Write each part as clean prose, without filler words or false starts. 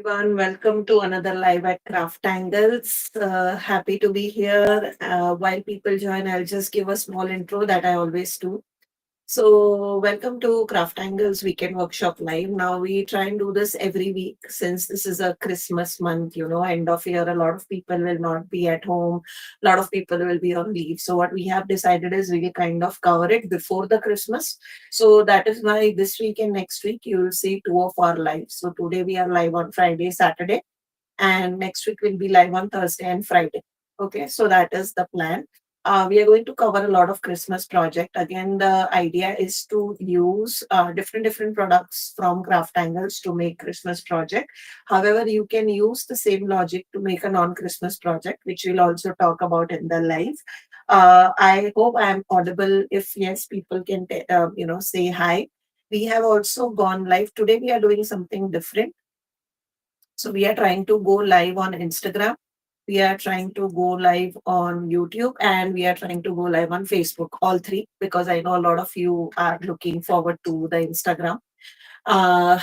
everyone. Welcome to another live at CrafTangles. Happy to be here. While people join, I'll just give a small intro that I always do. So, welcome to CrafTangles Weekend Workshop Live. Now, we try and do this every week since this is a Christmas month, end of year. A lot of people will not be at home, a lot of people will be on leave. So, what we have decided is we will kind of cover it before the Christmas. So, that is why this week and next week you will see two of our lives. So, today we are live on Friday, Saturday, and next week we'll be live on Thursday and Friday. Okay, so that is the plan. We are going to cover a lot of Christmas project. Again, the idea is to use different products from CraftAngles to make Christmas project. However, you can use the same logic to make a non-Christmas project, which we'll also talk about in the live. I hope I am audible. If yes, people can say hi. We have also gone live today. We are doing something different. So we are trying to go live on Instagram. We are trying to go live on YouTube, and we are trying to go live on Facebook, all three, because I know a lot of you are looking forward to the Instagram. Uh,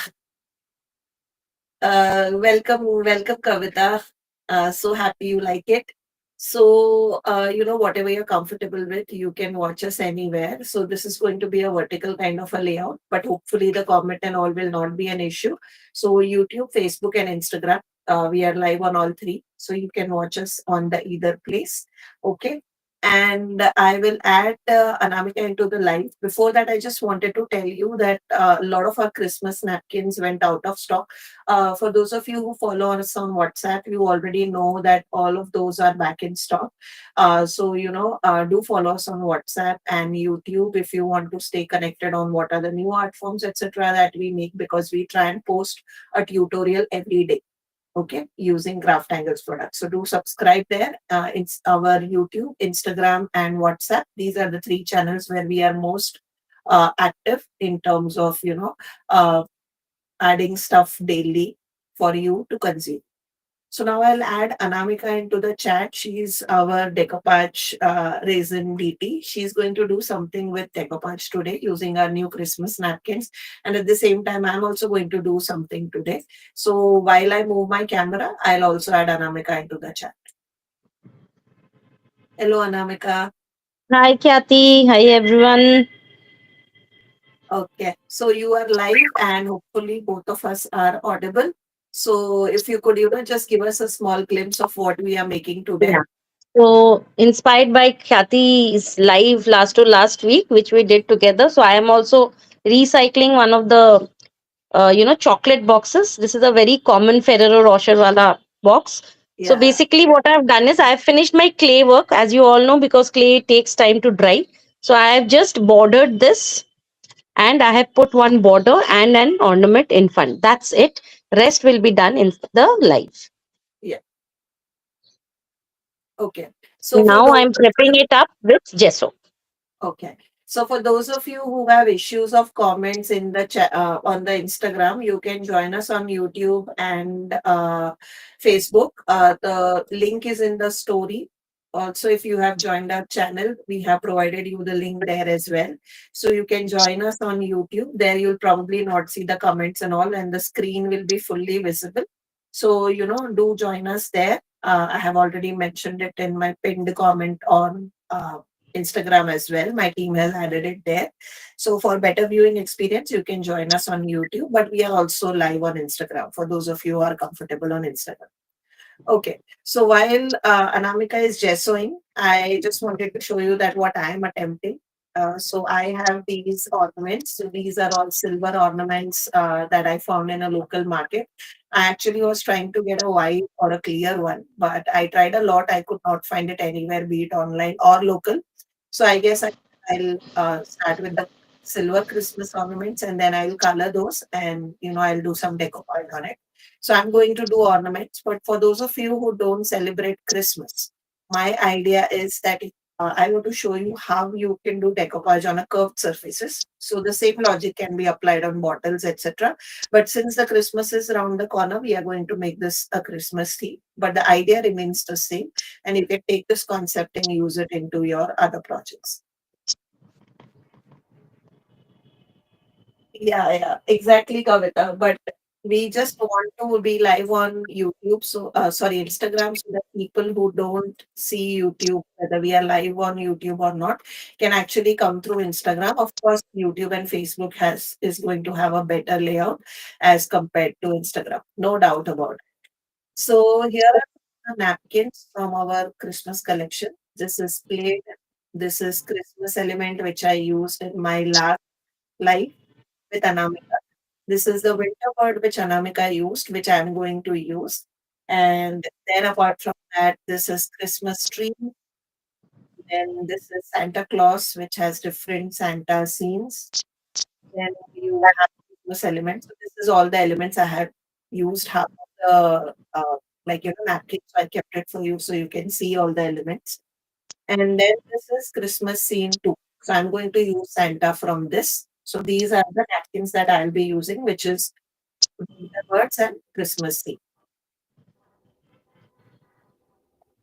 welcome, Kavita. So happy you like it. So, whatever you're comfortable with, you can watch us anywhere. So, this is going to be a vertical kind of a layout, but hopefully, the comment and all will not be an issue. So, YouTube, Facebook, and Instagram, we are live on all three. So, you can watch us on the either place. Okay. And I will add Anamika into the live. Before that, I just wanted to tell you that a lot of our Christmas napkins went out of stock. For those of you who follow us on WhatsApp, you already know that all of those are back in stock. Do follow us on WhatsApp and YouTube if you want to stay connected on what are the new art forms, etc., that we make, because we try and post a tutorial every day. Okay, using CraftAngles products. So do subscribe there. It's our YouTube, Instagram, and WhatsApp. These are the three channels where we are most active in terms of uh, adding stuff daily for you to consume. So now I'll add Anamika into the chat. She's our decoupage resin DT. She's going to do something with decoupage today using our new Christmas napkins. And at the same time, I'm also going to do something today. So while I move my camera, I'll also add Anamika into the chat. Hello, Anamika. Hi, Khyati. Hi, everyone. Okay, so you are live and hopefully both of us are audible. So if you could, just give us a small glimpse of what we are making today. Yeah. So, inspired by Khyati's live last week, which we did together. So, I am also recycling one of the, chocolate boxes. This is a very common Ferrero Rocher wala box. So, Yeah, basically, what I've done is I've finished my clay work, as you all know, because clay takes time to dry. So, I have just bordered this and I have put one border and an ornament in front. That's it. Rest will be done in the live. yeah. Okay. So for Now those I'm prepping it up with gesso. Okay. So for those of you who have issues of comments in the chat on the Instagram, you can join us on YouTube and Facebook. The link is in the story. Also, if you have joined our channel, we have provided you the link there as well. So you can join us on YouTube. There you'll probably not see the comments and all, and the screen will be fully visible. So, do join us there. I have already mentioned it in my pinned comment on Instagram as well. My team has added it there. So for better viewing experience, you can join us on YouTube, but we are also live on Instagram for those of you who are comfortable on Instagram. Okay. So while Anamika is gessoing, I just wanted to show you that what I am attempting. So I have these ornaments. So these are all silver ornaments that I found in a local market. I actually was trying to get a white or a clear one, but I tried a lot. I could not find it anywhere, be it online or local. So I guess I'll start with the silver Christmas ornaments, and then I'll color those, and I'll do some decoupage on it. So I'm going to do ornaments, but for those of you who don't celebrate Christmas, my idea is that I want to show you how you can do decoupage on a curved surfaces. So the same logic can be applied on bottles, etc. But since the Christmas is around the corner, we are going to make this a Christmas theme. But the idea remains the same, and you can take this concept and use it into your other projects. Yeah, exactly, Kavita. But We just want to be live on YouTube, so sorry, Instagram, so that people who don't see YouTube, whether we are live on YouTube or not, can actually come through Instagram. Of course, YouTube and Facebook has is going to have a better layout as compared to Instagram, no doubt about it. So here are the napkins from our Christmas collection. This is plate. This is Christmas element which I used in my last live with Anamika. This is the winter word which Anamika used, which I'm going to use. And then apart from that, this is Christmas tree. Then this is Santa Claus, which has different Santa scenes. Then you have Christmas elements. So this is all the elements I had used. Half of the napkins. So I kept it for you so you can see all the elements. And then this is Christmas scene too. So I'm going to use Santa from this. So these are the napkins that I'll be using, which is winter birds and Christmas scene.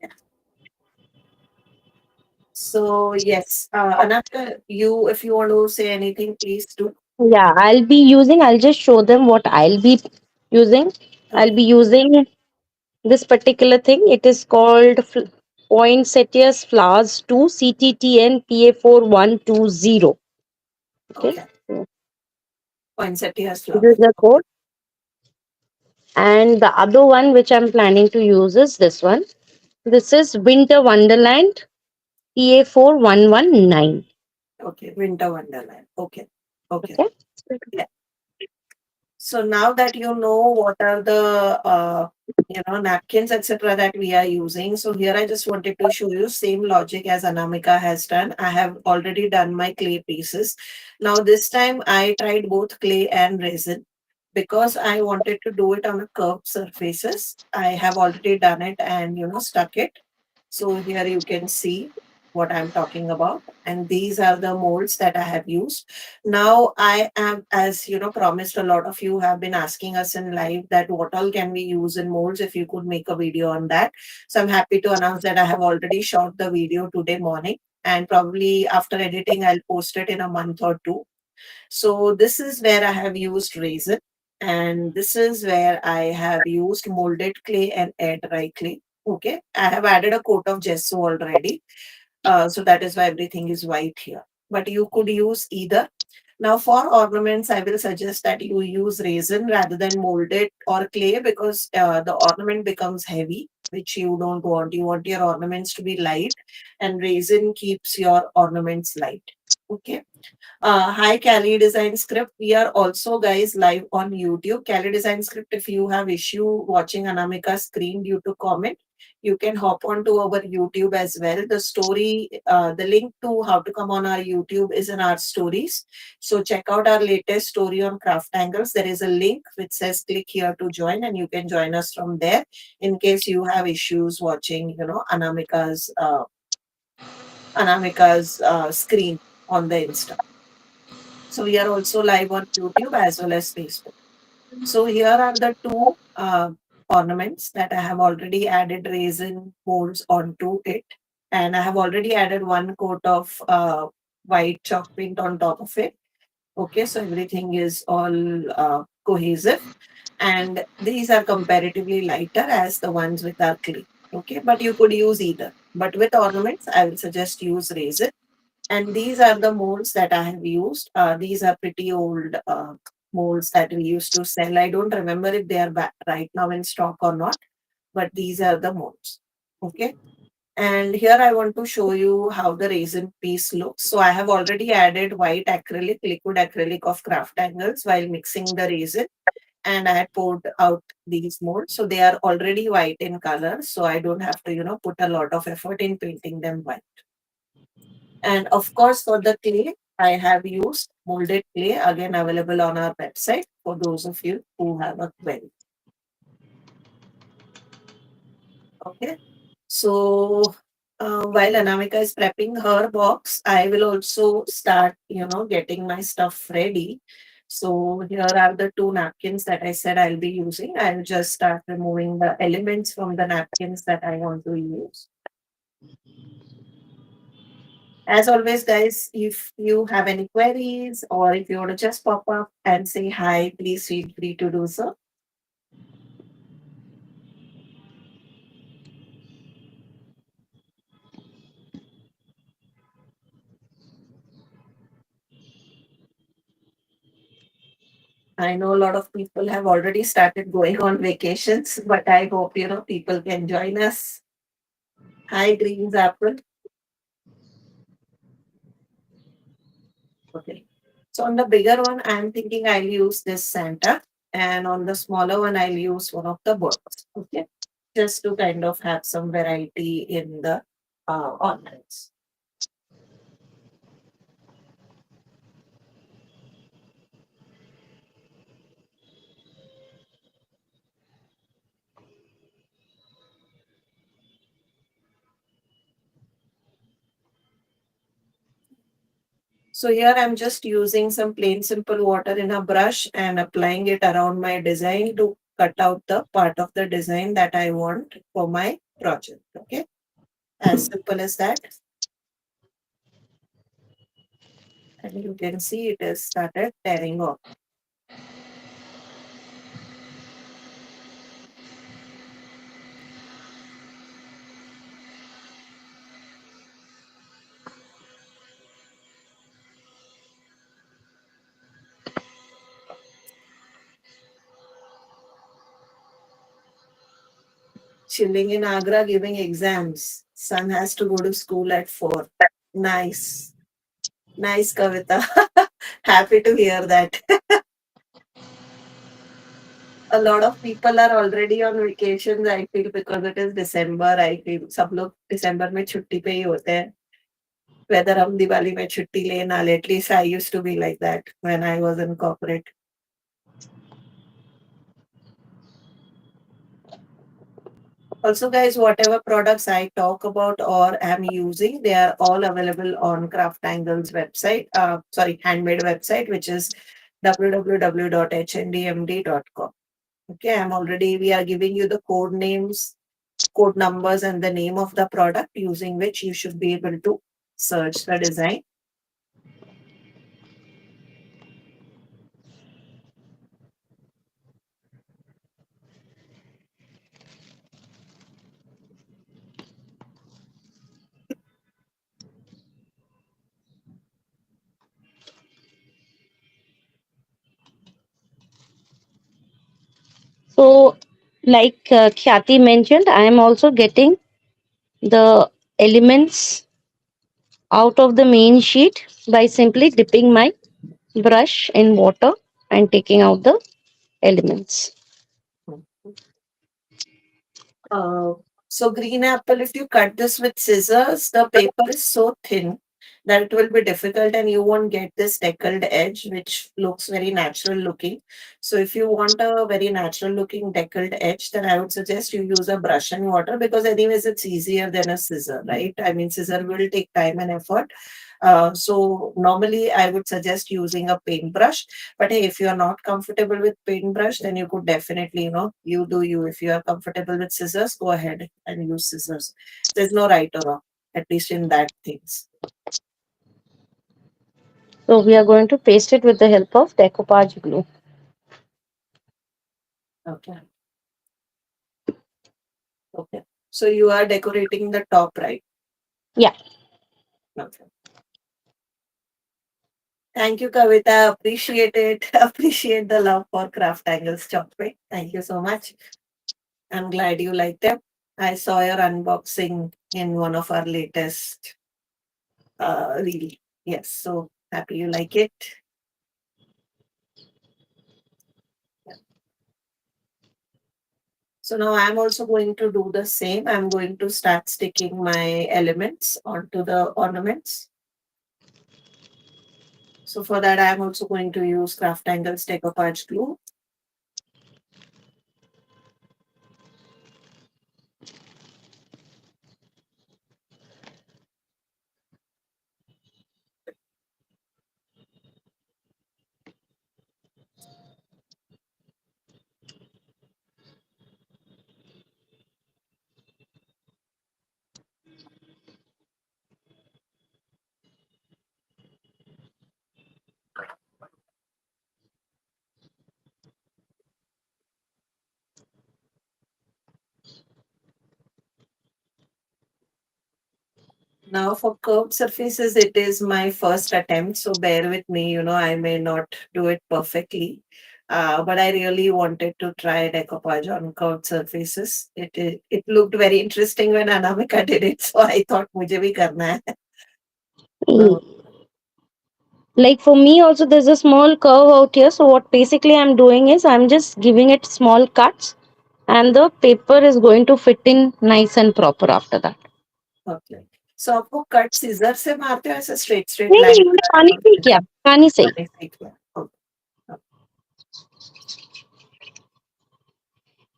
Yeah. So yes, Anaka, you if you want to say anything, please do. Yeah, I'll just show them what I'll be using. I'll Okay, be using this particular thing. It is called Poinsettias Flowers 2 CTTN PA4120. Okay. okay. So Poinsettias this flower. is the Okay, code. And the other one which I'm planning to use is this one. This is Winter Wonderland PA4119. okay. Winter Wonderland. Okay, okay. Okay. Yeah. So now that you know what are the napkins etc. that we are using, so here I just wanted to show you same logic as Anamika has done. I have already done my clay pieces. Now this time I tried both clay and resin because I wanted to do it on a curved surfaces. I have already done it and stuck it. So here you can see what I'm talking about, and these are the molds that I have used. Now, I am, as promised, a lot of you have been asking us in live that what all can we use in molds if you could make a video on that. So I'm happy to announce that I have already shot the video today morning, and probably after editing, I'll post it in a month or two. So this is where I have used resin, and this is where I have used molded clay and air dry clay. Okay, I have added a coat of gesso already, so that is why everything is white here. But you could use either. Now, for ornaments, I will suggest that you use resin rather than molded or clay because the ornament becomes heavy, which you don't want. You want your ornaments to be light, and resin keeps your ornaments light. Okay. Hi, Cali Design Script. We are also, guys, live on YouTube. Cali Design Script, if you have issue watching Anamika's screen due to comment, you can hop on to our YouTube as well. The story, the link to how to come on our YouTube is in our stories. So check out our latest story on CrafTangles. There is a link which says click here to join, and you can join us from there in case you have issues watching, Anamika's screen on the Insta. So we are also live on YouTube as well as Facebook. So here are the two ornaments that I have already added resin molds onto it. And I have already added one coat of white chalk paint on top of it. Okay, so everything is all cohesive. And these are comparatively lighter as the ones with our clay. Okay, but you could use either. But with ornaments, I will suggest use resin, and these are the molds that I have used. These are pretty old molds that we used to sell. I don't remember if they are right now in stock or not, but these are the molds. Okay. And here I want to show you how the resin piece looks. So I have already added white acrylic, liquid acrylic of CrafTangles while mixing the resin. And I had poured out these molds. So they are already white in color. So I don't have to, put a lot of effort in painting them white. And of course, for the clay, I have used molded clay, again available on our website for those of you who have a query. Okay. So while Anamika is prepping her box, I will also start, getting my stuff ready. So here are the two napkins that I said I'll be using. I'll just start removing the elements from the napkins that I want to use. As always, guys, if you have any queries or if you want to just pop up and say hi, please feel free to do so. I know a lot of people have already started going on vacations, but I hope, people can join us. Hi, Greens Apple. Okay. So on the bigger one, I'm thinking I'll use this Santa, and on the smaller one, I'll use one of the birds. Okay. Just to kind of have some variety in the ornaments. So here I'm just using some plain simple water in a brush and applying it around my design to cut out the part of the design that I want for my project. Okay. As simple as that. And you can see it has started tearing off. Chilling in Agra, giving exams. Son has to go to school at 4. Nice. Nice, Kavita. Happy to hear that. A lot of people are already on vacations, I feel, because it is December. I feel सब लोग दिसंबर में छुट्टी पे ही होते हैं. Whether हम दिवाली में छुट्टी ले ना ले, at least I used to be like that when I was in corporate. Also, guys, whatever products I talk about or am using, they are all available on CraftAngles website, sorry, handmade website, which is www.hdmd.com. Okay, we are giving you the code names, code numbers, and the name of the product using which you should be able to search the design. So, like Khyati mentioned, I am also getting the elements out of the main sheet by simply dipping my brush in water and taking out the elements. Uh, so green apple, if you cut this with scissors, the paper is so thin that it will be difficult and you won't get this deckled edge, which looks very natural looking. So if you want a very natural looking deckled edge, then I would suggest you use a brush and water because anyways it's easier than a scissor, right? I mean, scissor will take time and effort. So normally I would suggest using a paintbrush. But hey, if you are not comfortable with paintbrush, then you could definitely, you do you. If you are comfortable with scissors, go ahead and use scissors. There's no right or wrong, at least in that things. So, we are going to paste it with the help of decoupage glue. Okay. Okay. So you are decorating the top, right? Yeah. Okay. Thank you, Kavita. Appreciate it. Appreciate the love for CrafTangles chocolate. Thank you so much. I'm glad you liked them. I saw your unboxing in one of our latest reel. Yes, so happy you like it. Yeah. So now I'm also going to do the same. I'm going to start sticking my elements onto the ornaments. So for that, I'm also going to use CrafTangles Decoupage glue. Now for curved surfaces, it is my first attempt, so bear with me. I may not do it perfectly. But I really wanted to try decoupage on curved surfaces. It looked very interesting when Anamika did it, so I thought मुझे भी करना है. Mm. So Like for me also there's a small curve out here, so what basically I'm doing is I'm just giving it small cuts, and the paper is going to fit in nice and proper after that. okay. So आपको cut scissor से मारते हो ऐसे straight straight नहीं नहीं, line मैंने पानी से ही किया, पानी से ही. सीख लिया. Okay.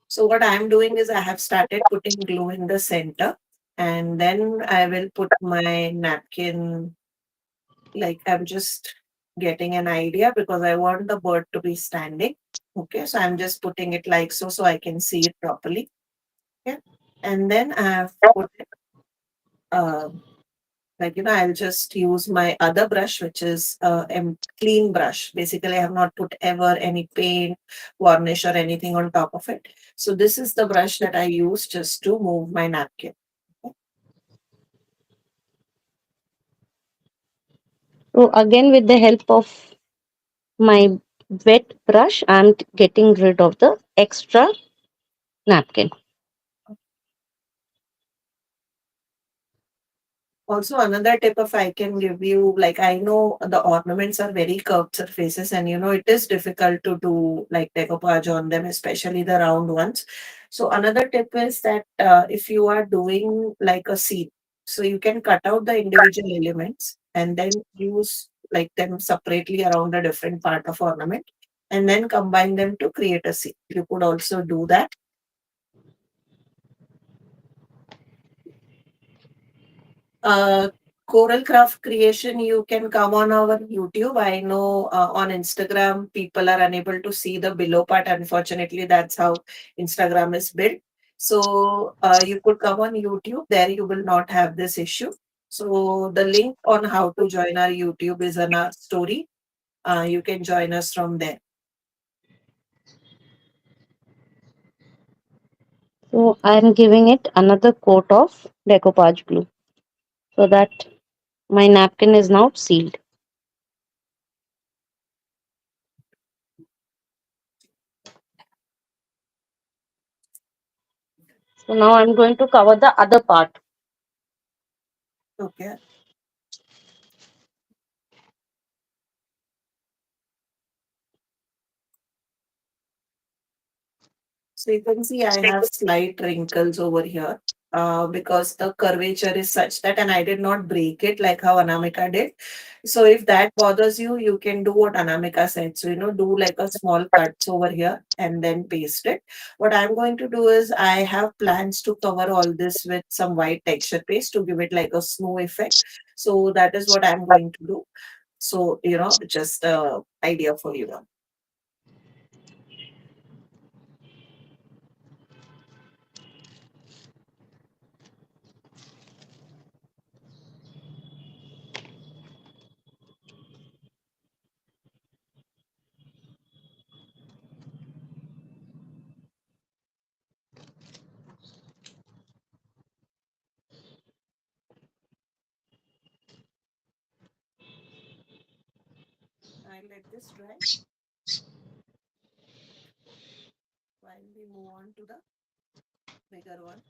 So what I'm doing is I have started putting glue in the center, and then I will put my napkin. Like I'm just getting an idea because I want the bird to be standing. Okay, so I'm just putting it like so, so I can see it properly. Okay, and then I have put it, uh, like I'll just use my other brush, which is a clean brush. Basically, I have not put ever any paint, varnish, or anything on top of it. So this is the brush that I use just to move my napkin. So again, with the help of my wet brush, I'm getting rid of the extra napkin. Also, another tip if I can give you, like I know the ornaments are very curved surfaces, and it is difficult to do like decoupage on them, especially the round ones. So another tip is that if you are doing like a seed, so you can cut out the individual elements and then use like them separately around a different part of ornament and then combine them to create a seed. You could also do that. uh, Choral craft creation, you can come on our YouTube. I know on Instagram, people are unable to see the below part. Unfortunately, that's how Instagram is built. So you could come on YouTube. There, you will not have this issue. So the link on how to join our YouTube is in our story. You can join us from there. So I'm giving it another coat of decoupage glue so that my napkin is now sealed. So now I'm going to cover the other part. Okay. So you can see I have slight wrinkles over here because the curvature is such that, and I did not break it like how Anamika did. So if that bothers you, you can do what Anamika said. So, do like a small cuts over here and then paste it. What I'm going to do is I have plans to cover all this with some white texture paste to give it like a snow effect. So that is what I'm going to do. So, just a idea for you. I'll let this dry while we move on to the bigger one.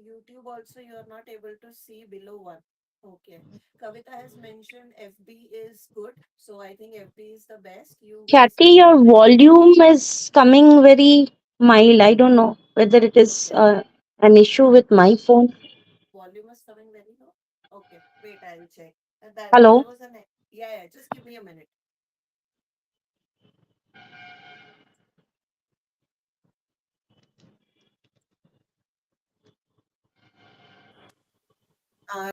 YouTube also you are not able to see below one. Okay. Kavita has mentioned FB is good. So I think FB is the best. You guys Khyati, your volume is coming very mild. I don't know whether it is okay. an issue with my phone. Volume is coming very low. Okay. Wait, I'll check. That there Hello? was an yeah. Just give me a minute. Uh,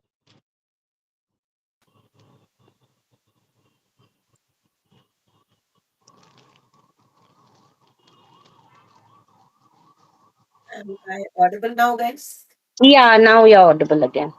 am I audible now, guys? Yeah, now you're audible again.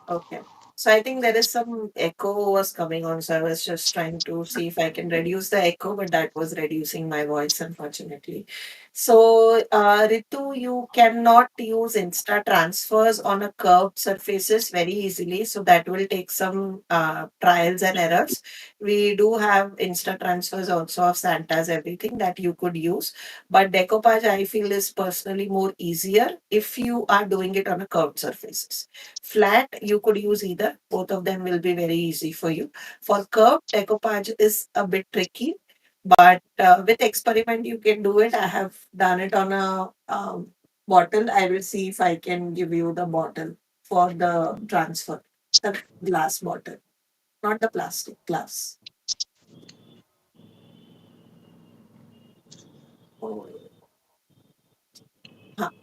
Okay. So I think there is some echo was coming on. So I was just trying to see if I can reduce the echo, but that was reducing my voice, unfortunately. So, Ritu, you cannot use Insta transfers on a curved surfaces very easily. So that will take some trials and errors. We do have Insta transfers also of Santas, everything that you could use. But decoupage, I feel, is personally more easier if you are doing it on a curved surfaces. Flat, you could use either. Both of them will be very easy for you. For curved, decoupage is a bit tricky, but with experiment, you can do it. I have done it on a bottle. I will see if I can give you the bottle for the transfer. The glass bottle, not the plastic glass. Oh,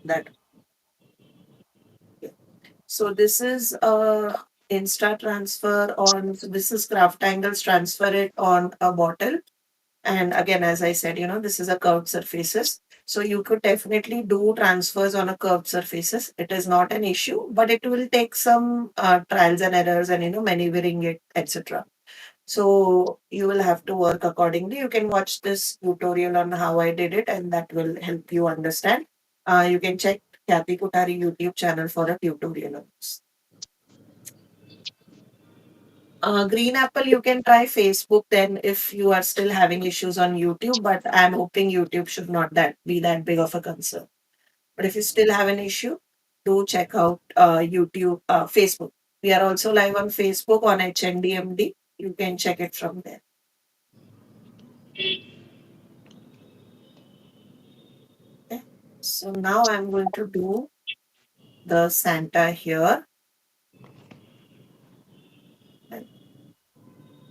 that. Okay. So this is a Insta transfer on. So this is CrafTangles transfer it on a bottle. And again, as I said, this is a curved surfaces. So you could definitely do transfers on a curved surfaces. It is not an issue, but it will take some trials and errors and, maneuvering it, etc. So you will have to work accordingly. You can watch this tutorial on how I did it, and that will help you understand. You can check Khyati Kutari YouTube channel for a tutorial on this. Green Apple, you can try Facebook then if you are still having issues on YouTube, but I'm hoping YouTube should not that be that big of a concern. But if you still have an issue, do check out YouTube, Facebook. We are also live on Facebook on HNDMD. You can check it from there. Okay. So now I'm going to do the Santa here. And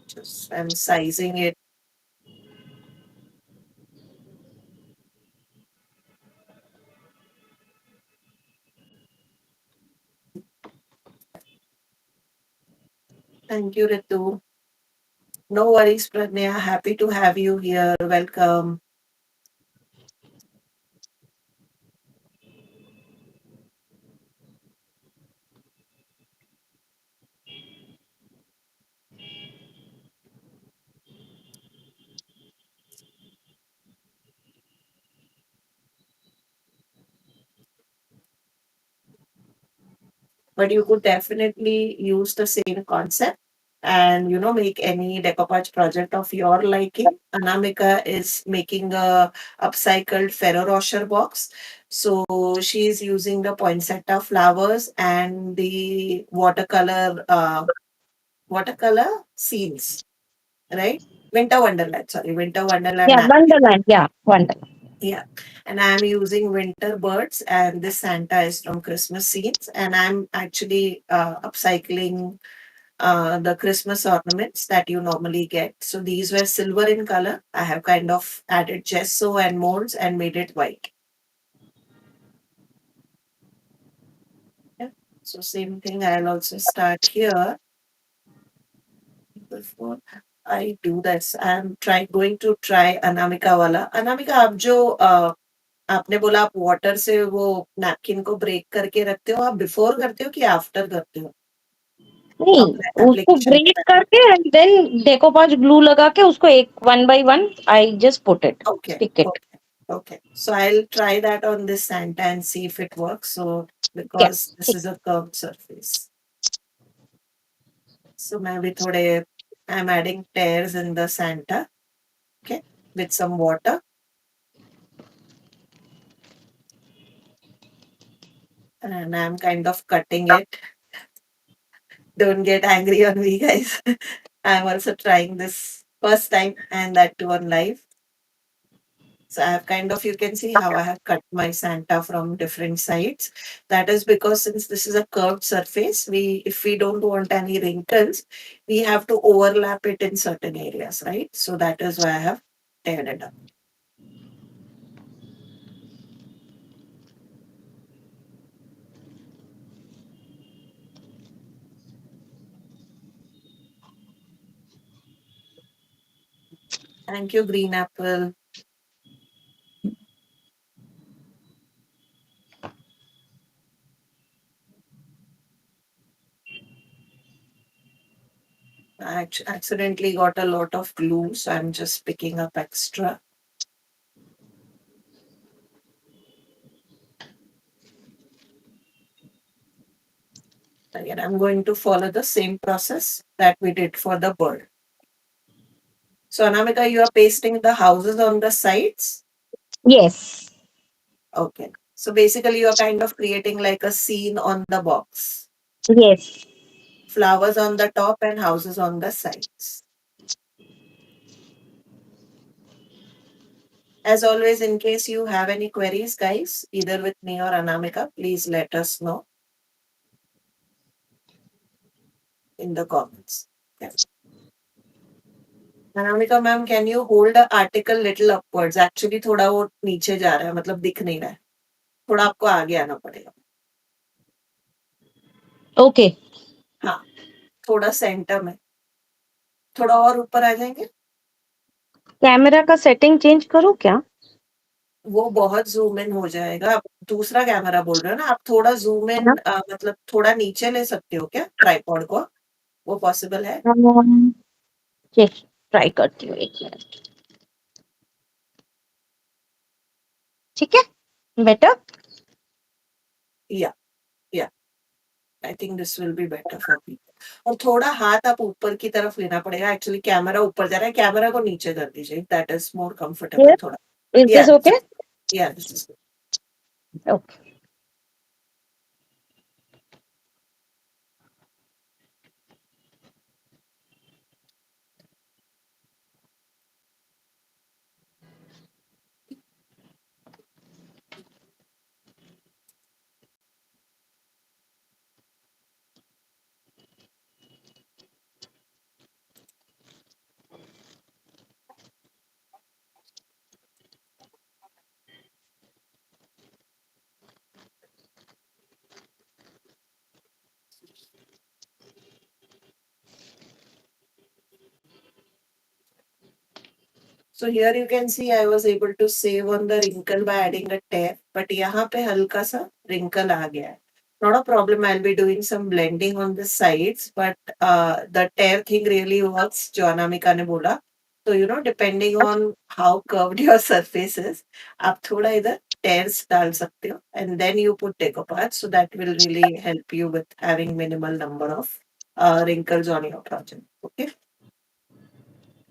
just I'm sizing it. Thank you, Ritu. No worries, Pradnya. Happy to have you here. Welcome. But you could definitely use the same concept and make any decoupage project of your liking. Anamika is making a upcycled Ferro Rocher box. So she's using the poinsettia flowers and the watercolor scenes, right? Winter Wonderland, sorry, Winter Wonderland Yeah, napkin. Wonderland. Yeah, Wonderland. Yeah. And I'm using winter birds, and this Santa is from Christmas scenes. And I'm actually upcycling the Christmas ornaments that you normally get. So these were silver in color. I have kind of added gesso and molds and made it white. Yeah. So same thing, I'll also start here before I do this. I'm going to try Anamika wala. Anamika, आप जो आपने बोला आप water से वो napkin को break करके रखते हो, आप बिफोर करते हो कि आफ्टर करते हो नहीं, उसको एप्लीकेशन के ब्रेक टाइम? करके एंड देन डेकोपाज ग्लू लगा के उसको एक one by one I just put it, Okay, stick it. okay, okay. So I'll try that on this Santa and see if it works. So क्या because this is a curved surface. So maybe थोड़े I'm adding tears in the Santa, okay, with some water, and I'm kind of cutting it. Don't get angry on me, guys. I'm also trying this first time and that too on live. So I have kind of, you can see how I have cut my Santa from different sides. That is because since this is a curved surface, if we don't want any wrinkles, we have to overlap it in certain areas, right? So that is why I have teared it up. Thank you, Green Apple. I accidentally got a lot of glue, so I'm just picking up extra. Again, I'm going to follow the same process that we did for the bird. So, Anamika, you are pasting the houses on the sides. Yes. Okay. So, basically, you are kind of creating like a scene on the box. Yes. Flowers on the top and houses on the sides. As always, in case you have any queries, guys, either with me or Anamika, please let us know in the comments. Yeah. Anamika ma'am can you hold the article little upwards actually थोड़ा वो नीचे जा रहा है मतलब दिख नहीं रहा है थोड़ा आपको आगे आना पड़ेगा Okay. हाँ थोड़ा सेंटर में थोड़ा और ऊपर आ जाएंगे कैमरा का सेटिंग चेंज करूँ क्या? वो बहुत जूम इन हो जाएगा आप दूसरा कैमरा बोल रहे हो ना आप थोड़ा जूम इन मतलब थोड़ा नीचे ले सकते हो क्या ट्राइपॉड को वो पॉसिबल है चेक ट्राई करती हूँ 1 मिनट. ठीक है, बेटर. या या I think this will be better for people और थोड़ा हाथ आप ऊपर की तरफ लेना पड़ेगा एक्चुअली कैमरा ऊपर जा रहा है कैमरा को नीचे कर दीजिए दैट इज मोर कंफर्टेबल थोड़ा इज या दिस ओके? या this is okay. So here you can see I was able to save on the wrinkle by adding a tear, but यहाँ पे हल्का सा wrinkle आ गया है. Not a problem. I'll be doing some blending on the sides, but the tear thing really works. जो अनामिका ने बोला. So depending on how curved your surface is, आप थोड़ा इधर tears डाल सकते हो, and then you put decoupage. So that will really help you with having minimal number of wrinkles on your project. Okay.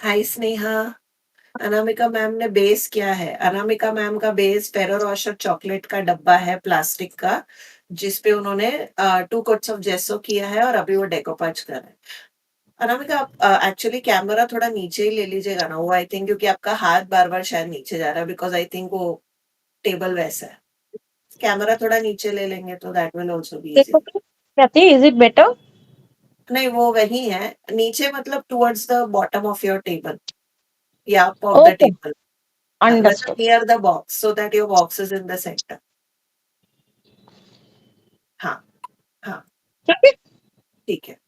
Hi Sneha. Anamika ma'am ने base क्या है Anamika ma'am का बेस फेरो रोशर चॉकलेट का डब्बा है प्लास्टिक का जिसपे उन्होंने 2 कोट्स ऑफ जेसो किया है और अभी वो डेकोपाज कर रहे हैं अनामिका आप एक्चुअली कैमरा थोड़ा नीचे ही ले लीजिएगा ना वो आई थिंक क्योंकि आपका हाथ बार बार शायद नीचे जा रहा है बिकॉज आई थिंक वो टेबल वैसा है कैमरा थोड़ा नीचे ले लेंगे तो that will also be easy देखो कहती इज इट बेटर? नहीं वो वही है नीचे मतलब towards the bottom of your table या up of the okay, table मतलब understood. Near the box so that your box is in the centre हाँ हाँ ठीक है. ठीक है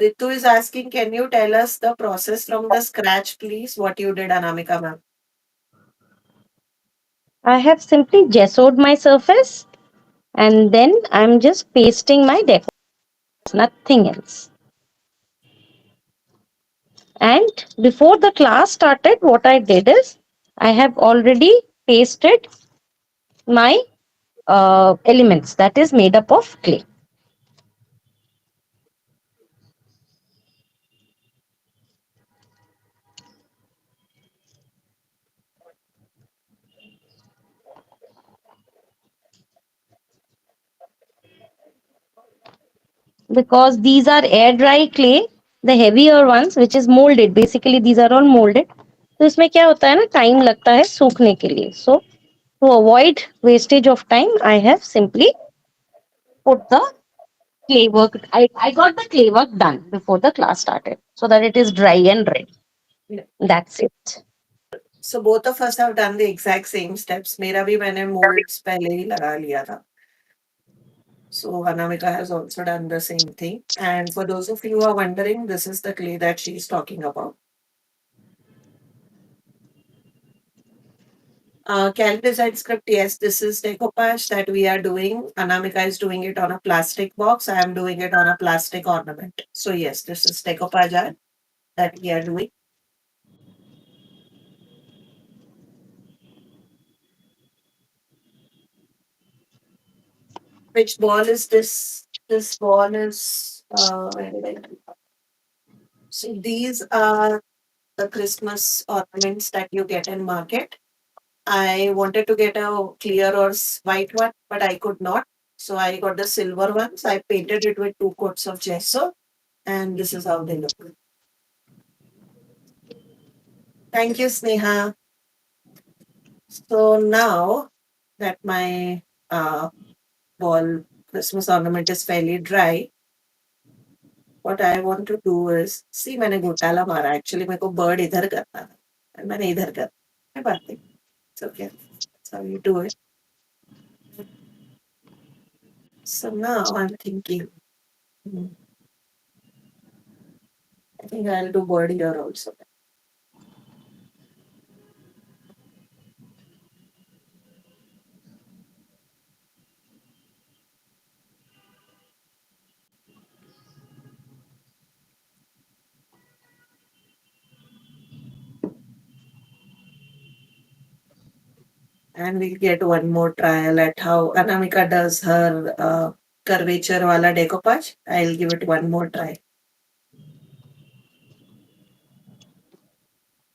Ritu is asking, can you tell us the process from the scratch, please? What you did, Anamika ma'am? I have simply gessoed my surface and then I'm just pasting my decor, nothing else. And before the class started, what I did is I have already pasted my elements that is made up of clay. Because these are air dry clay, the heavier ones which is molded, basically these are all molded. तो इसमें क्या होता है ना time लगता है सूखने के लिए. So to avoid wastage of time, I have simply put the clay work. I got the clay work done before the class started so that it is dry and ready. Yeah. That's it. So both of us have done the exact same steps. मेरा भी मैंने molds पहले ही लगा लिया था. So Anamika has also done the same thing. And for those of you who are wondering, this is the clay that she is talking about. Cal design script, yes, this is decoupage that we are doing. Anamika is doing it on a plastic box. I am doing it on a plastic ornament. So yes, this is decoupage art that we are doing. Which ball is this? This ball is where did I do? So these are the Christmas ornaments that you get in market. I wanted to get a clear or white one, but I could not. So I got the silver ones. I painted it with 2 coats of gesso, and this is how they look. Thank you, Sneha. So now that my ball Christmas ornament is fairly dry, what I want to do is see मैंने घोटाला मारा actually मेरे को bird इधर करना था और मैंने इधर कर कोई बात नहीं it's okay that's how you do it. So now I'm thinking hmm, I think I'll do bird here also. And we'll get one more trial at how Anamika does her curvature wala decoupage. I'll give it one more try.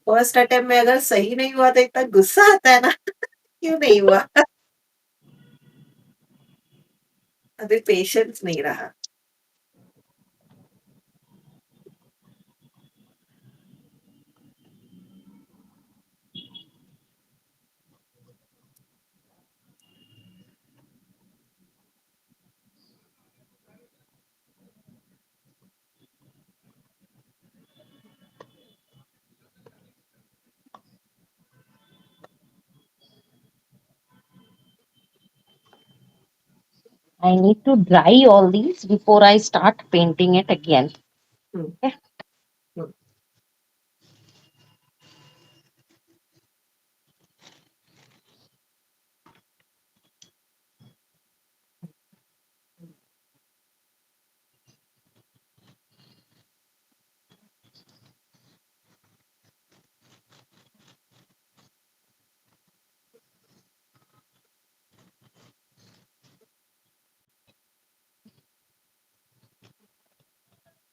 First attempt में अगर सही नहीं हुआ तो इतना गुस्सा आता है ना क्यों नहीं हुआ अभी पेशेंस नहीं रहा I need to dry all these before I start painting it again. Hmm, Okay. Hmm.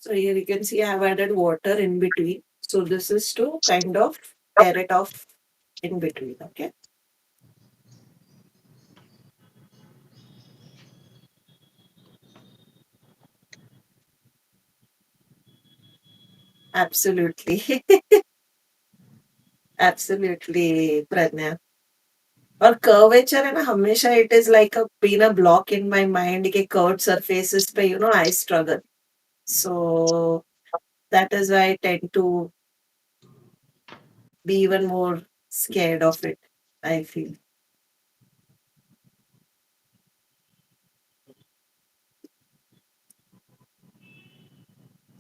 So here you can see I have added water in between. So this is to kind of tear it off in between. Okay. Absolutely. Absolutely, Pradnya. और curvature है ना हमेशा it is like a been a block in my mind के curved surfaces पे I struggle so that is why I tend to be even more scared of it, I feel.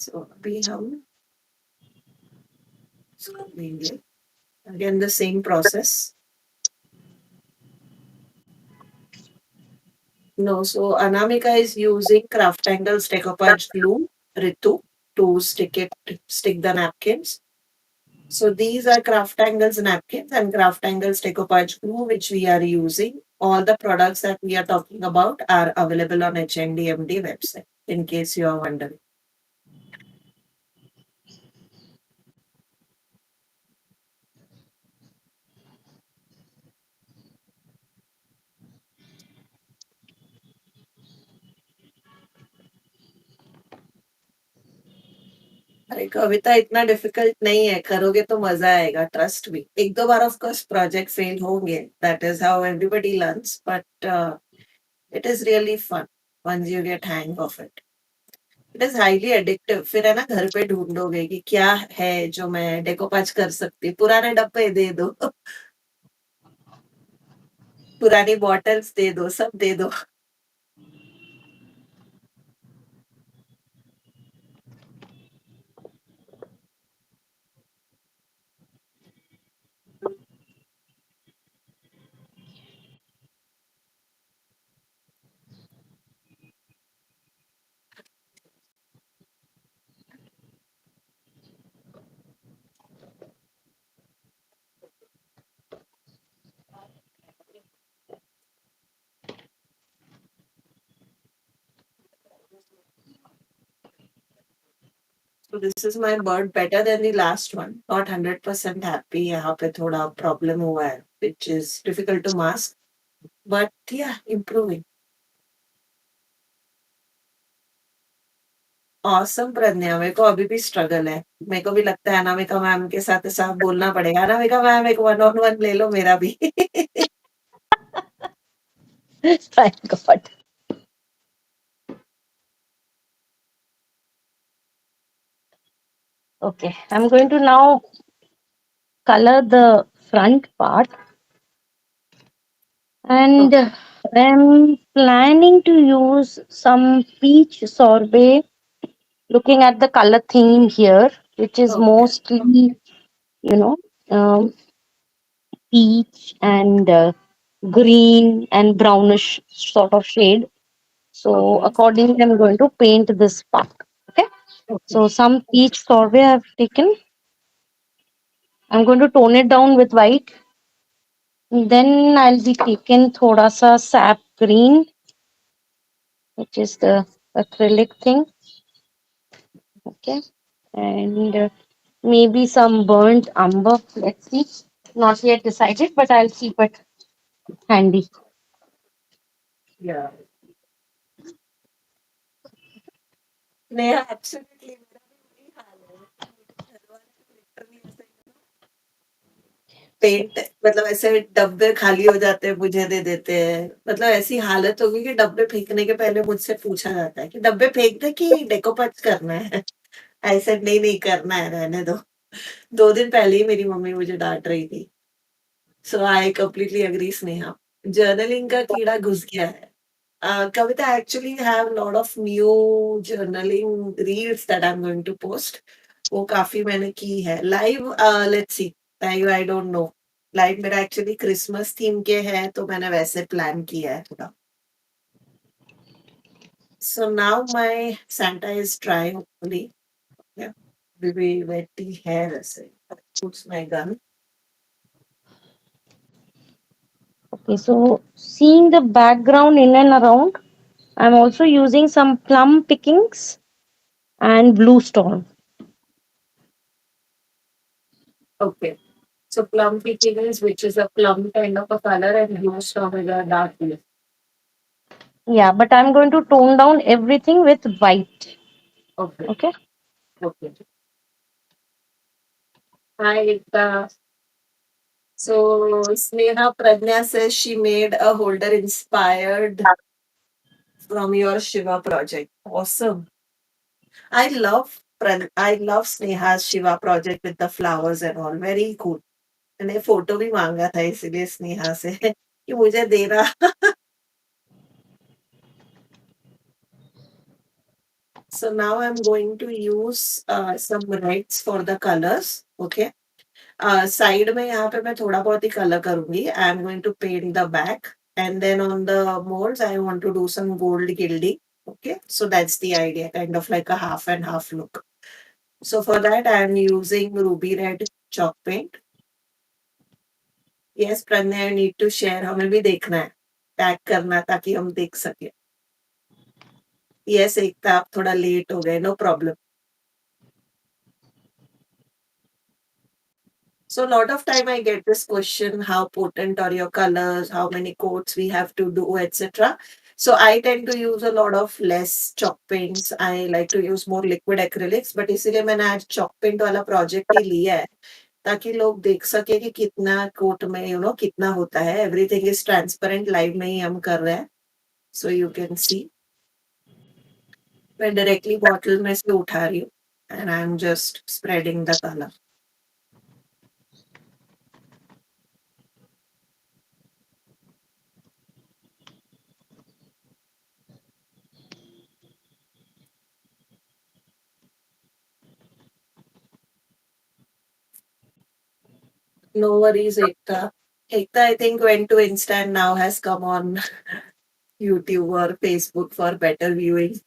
So अभी हम इसको लेंगे. Again, the same process. No, so Anamika is using CrafTangles decoupage glue, Ritu, to stick the napkins. So these are CrafTangles napkins and CrafTangles decoupage glue, which we are using. All the products that we are talking about are available on HNDMD website, in case you are wondering. अरे कविता इतना difficult नहीं है करोगे तो मजा आएगा trust me एक दो बार ऑफ कोर्स प्रोजेक्ट फेल होंगे that is how everybody learns but it is really fun once you get hang of it it is highly addictive फिर है ना घर पे ढूंढोगे कि क्या है जो मैं डेकोपाज कर सकती पुराने डब्बे दे दो पुरानी बॉटल्स दे दो सब दे दो So this is my bird better than the last one. Not 100% happy. यहाँ पे थोड़ा problem हुआ है, which is difficult to mask. But yeah, improving. Awesome प्रज्ञा, मेरे को अभी भी स्ट्रगल है। मेरे को भी लगता है अनामिका मैम के साथ ऐसा बोलना पड़ेगा। अनामिका मैम एक वन ऑन वन ले लो मेरा भी। Thank God. Okay, I'm going to now color the front part, and Okay. I'm planning to use some peach sorbet, looking at the color theme here, which is Okay. mostly, you know, um, peach and green and brownish sort of shade. So Okay. accordingly, I'm going to paint this part. Okay. Okay. So some peach sorbet I've taken. I'm going to tone it down with white. Then I'll be taking thoda sa sap green, which is the acrylic thing. Okay. And maybe some burnt umber. Let's see. Not yet decided, but I'll keep it handy. Yeah. Neha absolutely मेरा भी वही हाल है। मुझे घर वाले तो literally ऐसे paint मतलब ऐसे डब्बे खाली हो जाते हैं, मुझे दे देते हैं। मतलब ऐसी हालत हो गई कि डब्बे फेंकने के पहले मुझसे पूछा जाता है कि डब्बे फेंक दे कि डेकोपच करना है? आई सेड नहीं, नहीं करना है, रहने दो। 2 दिन पहले ही मेरी मम्मी मुझे डाँट रही थी। So I completely agree Sneha. Journaling का कीड़ा घुस गया है। Kavita, I actually have a lot of new journaling reels that I'm going to post. वो काफ़ी मैंने की है। Live let's see, live I don't know. Live मेरा एक्चुअली क्रिसमस थीम के है, तो मैंने वैसे प्लान किया है थोड़ा। So now my Santa is dry hopefully. या अभी भी वेट ही है वैसे। Puts my gun. Okay, so seeing the background in and around, I'm also using some plum pickings and blue stone. Okay. So plum peaches, which is a plum kind of a color, and blue storm is a dark blue. Yeah, but I'm going to tone down everything with white. Okay. Okay. Okay. Hi, so Sneha Pragna says she made a holder inspired from your Shiva project. Awesome. I love Sneha's Shiva project with the flowers and all. Very cool. मैंने photo भी मांगा था इसीलिए स्नेहा से कि मुझे देना। So now I'm going to use some reds for the colors. Okay. Side में यहाँ पे मैं थोड़ा बहुत ही कलर करूंगी। I am going to paint the back and then on the moulds I want to do some gold gilding. Okay, so that's the idea, kind of like a half and half look. So for that I am using ruby red chalk paint. Yes Pranay, I need to share, हमें भी देखना है, tag करना ताकि हम देख सके। Yes एकता, आप थोड़ा लेट हो गए, no problem. So a lot of time I get this question, how potent are your colors, how many coats we have to do, etc. So I tend to use a lot of less chalk paints. I like to use more liquid acrylics, but इसीलिए मैंने आज chalk paint वाला project ही लिया है ताकि लोग देख सके कि कितना कोट में कितना होता है। एवरीथिंग इज ट्रांसपेरेंट, लाइव में ही हम कर रहे हैं, सो यू कैन सी। मैं डायरेक्टली बॉटल में से उठा रही हूँ and I am just spreading the colour. No worries, Ekta. Ekta, I think, went to Insta and now has come on YouTube or Facebook for better viewing.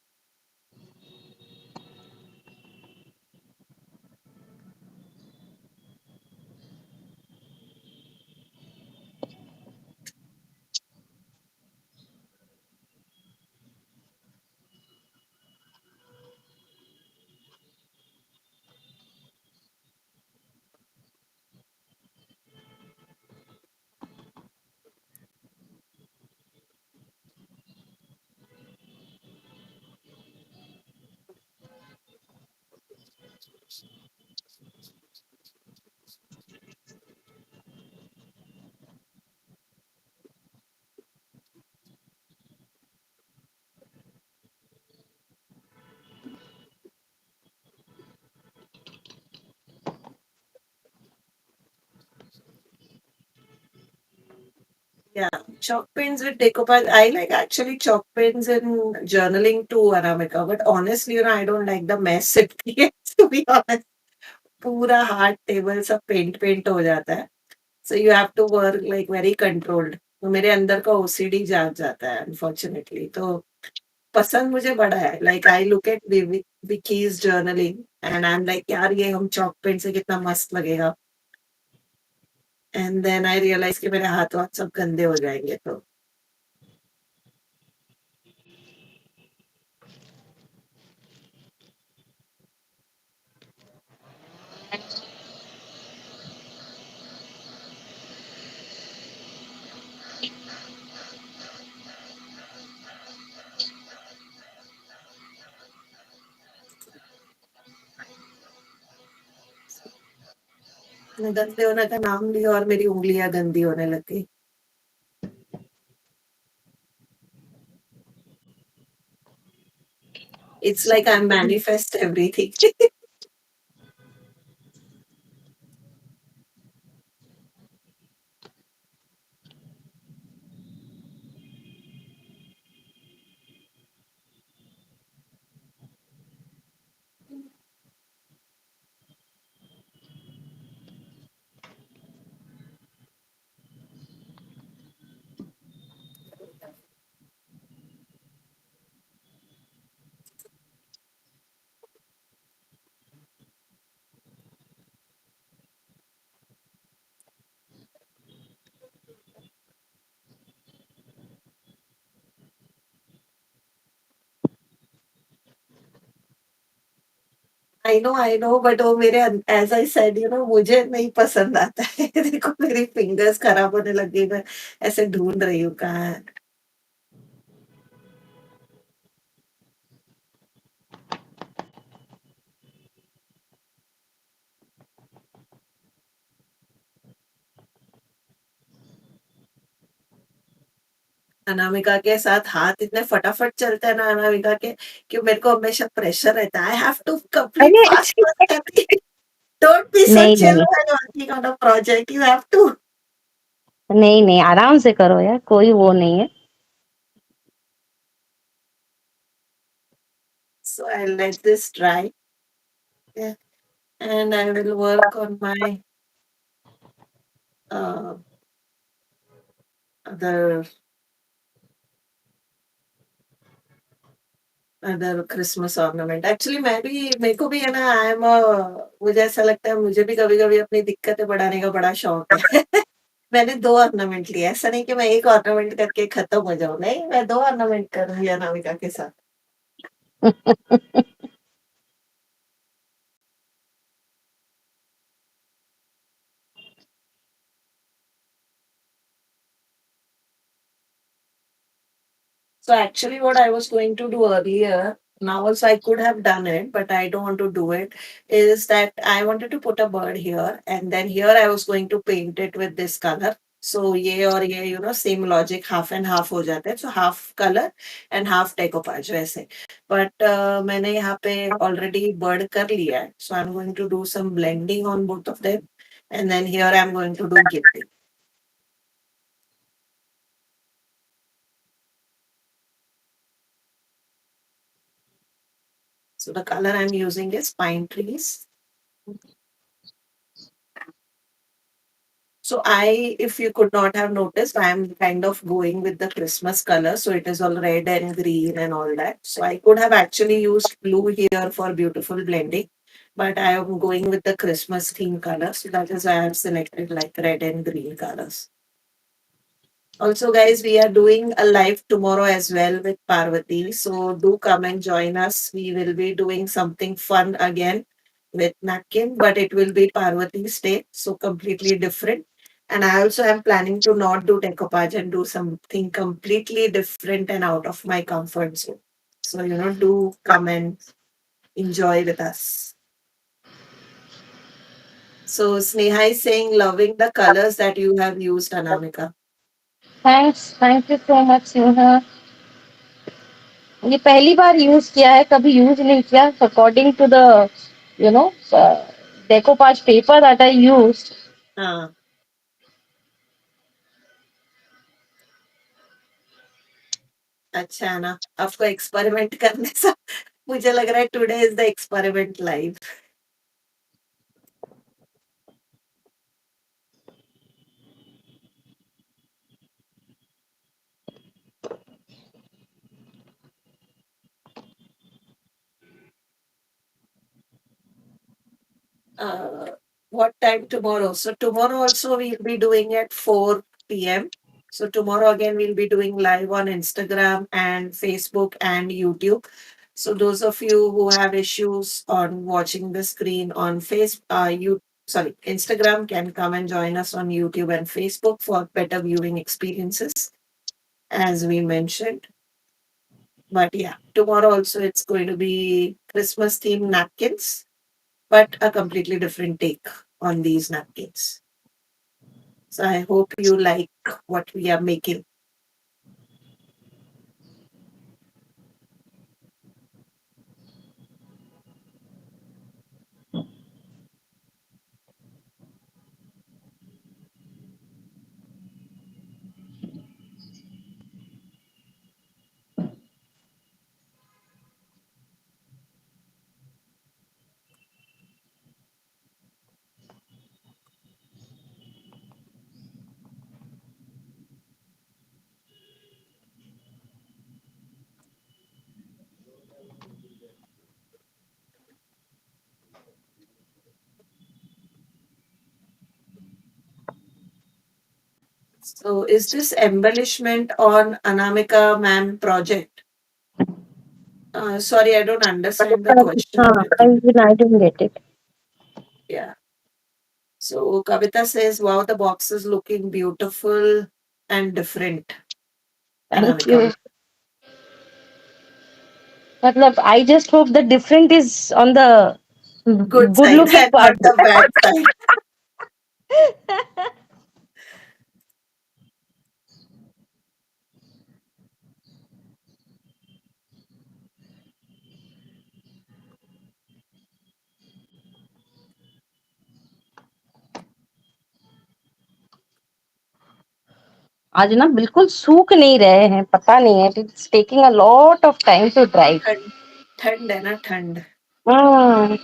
Yeah, chalk pens with decoupage. I like actually chalk pens in journaling too, Anamika. But honestly, I don't like the mess it creates, to be honest. पूरा hard table सब paint हो जाता है. So you have to work like very controlled. तो मेरे अंदर का OCD जाग जाता है अनफॉर्चुनेटली. तो पसंद मुझे बड़ा है. Like I look at wikis journaling and I am like यार ये हम चॉक पेन से कितना मस्त लगेगा. एंड देन आई रियलाइज कि मेरे हाथ वाथ सब गंदे हो जाएंगे. तो गंदे होने का नाम लिया और मेरी उंगलियां गंदी होने लग गई. It's like I manifest everything. I know but वो मेरे एज आई सेड मुझे नहीं पसंद आता है. देखो मेरी फिंगर्स खराब होने लग गई. मैं ऐसे ढूंढ रही हूँ कहाँ है. अनामिका के साथ हाथ इतने फटाफट चलते हैं ना अनामिका के कि मेरे को हमेशा प्रेशर रहता है. आई हैव टू कंप्लीट अरे fast fast. Don't be so नहीं चिल नहीं when working on a project. You have to. नहीं नहीं, आराम से करो यार, कोई वो नहीं है. So I'll let this dry. Yeah. And I will work on my uh, other other Christmas ornament. Actually मैं भी मेरे को भी है ना. आई एम मुझे ऐसा लगता है मुझे भी कभी-कभी अपनी दिक्कतें बढ़ाने का बड़ा शौक है. मैंने 2 ऑर्नामेंट लिए. ऐसा नहीं कि मैं 1 ऑर्नामेंट करके खत्म हो जाऊँ. नहीं, मैं 2 ऑर्नामेंट कर रही हूँ अनामिका के साथ. So actually what I was going to do earlier, now also I could have done it, but I don't want to do it, is that I wanted to put a bird here and then here I was going to paint it with this color. So ये और ये same logic half and half हो जाता है. So half color and half decoupage वैसे. But मैंने यहाँ पे already bird कर लिया है. So I'm going to do some blending on both of them and then here I'm going to do gifting. So the color I'm using is pine trees. So if you could not have noticed, I am kind of going with the Christmas color. So it is all red and green and all that. So I could have actually used blue here for beautiful blending, but I am going with the Christmas theme color. So that is why I have selected like red and green colors. Also, guys, we are doing a live tomorrow as well with Parvati. So do come and join us. We will be doing something fun again with napkin, but it will be Parvati's day, so completely different. And I also am planning to not do decoupage and do something completely different and out of my comfort zone. So, do come and enjoy with us. So, Sneha is saying, loving the colors that you have used, Anamika. Thank you so much Sinha. ये पहली बार use किया है, कभी use नहीं किया. According to the you know decoupage paper that I used, Ah. अच्छा है ना, आपको एक्सपेरिमेंट करने से मुझे लग रहा है today is the experiment live. Uh, what time tomorrow? So tomorrow also we'll be doing at 4 p.m. So tomorrow again we'll be doing live on Instagram and Facebook and YouTube. So those of you who have issues on watching the screen on Instagram can come and join us on YouTube and Facebook for better viewing experiences, as we mentioned. But yeah, tomorrow also it's going to be Christmas themed napkins, but a completely different take on these napkins. So I hope you like what we are making. So is this embellishment on Anamika ma'am project? Sorry, I don't understand the question. I didn't get it. Yeah. So Kavita says, wow, the box is looking beautiful and different. Thank Anamika. you. Matlab, I just hope the different is on the Good good side looking and part. not the bad side. आज ना बिल्कुल सूख नहीं रहे हैं, पता नहीं है, it's taking a lot of time to dry. ठंड ठंड है ना ठंड. Hmm.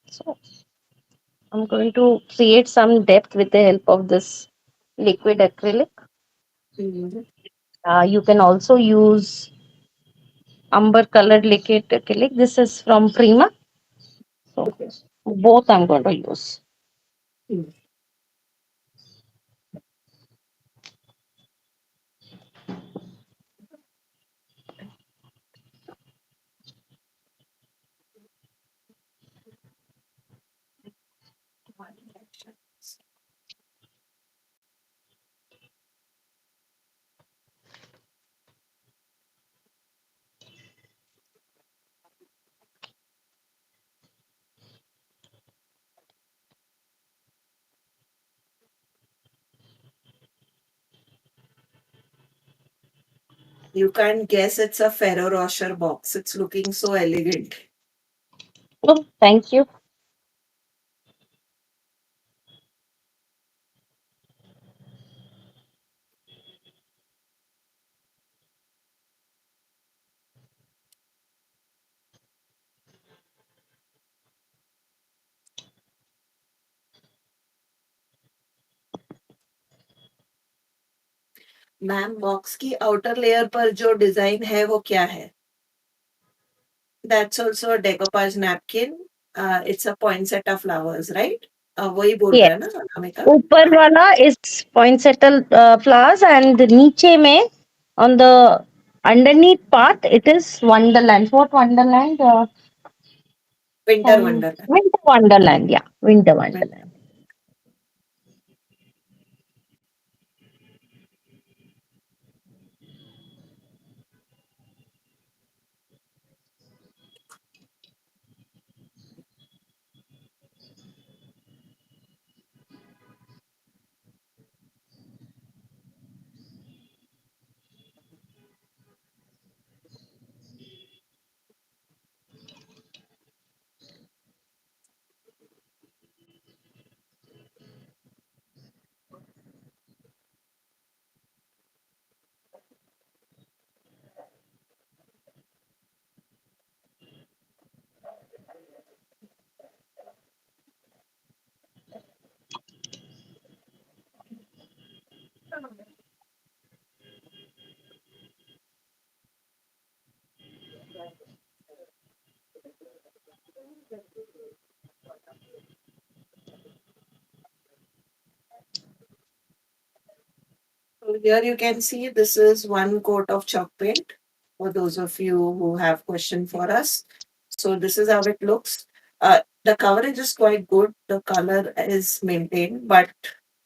So I'm going to create some depth with the help of this liquid acrylic. Mhm. You can also use umber colored liquid acrylic. This is from Prima. So both I'm going to use. Mm. You can't guess it's a Ferro Rocher box. It's looking so elegant. Oh, thank you. Ma'am box की outer layer पर जो design है वो क्या है? That's also a decoupage napkin. It's a poinsettia flowers, right? वही बोल Yes. रहे हैं ना अनामिका? ऊपर वाला is poinsettia flowers and नीचे में on the underneath part it is wonderland. What wonderland? Winter Wonderland. Winter wonderland. Yeah, winter wonderland. So here you can see this is one coat of chalk paint for those of you who have question for us. So this is how it looks. The coverage is quite good. The color is maintained, but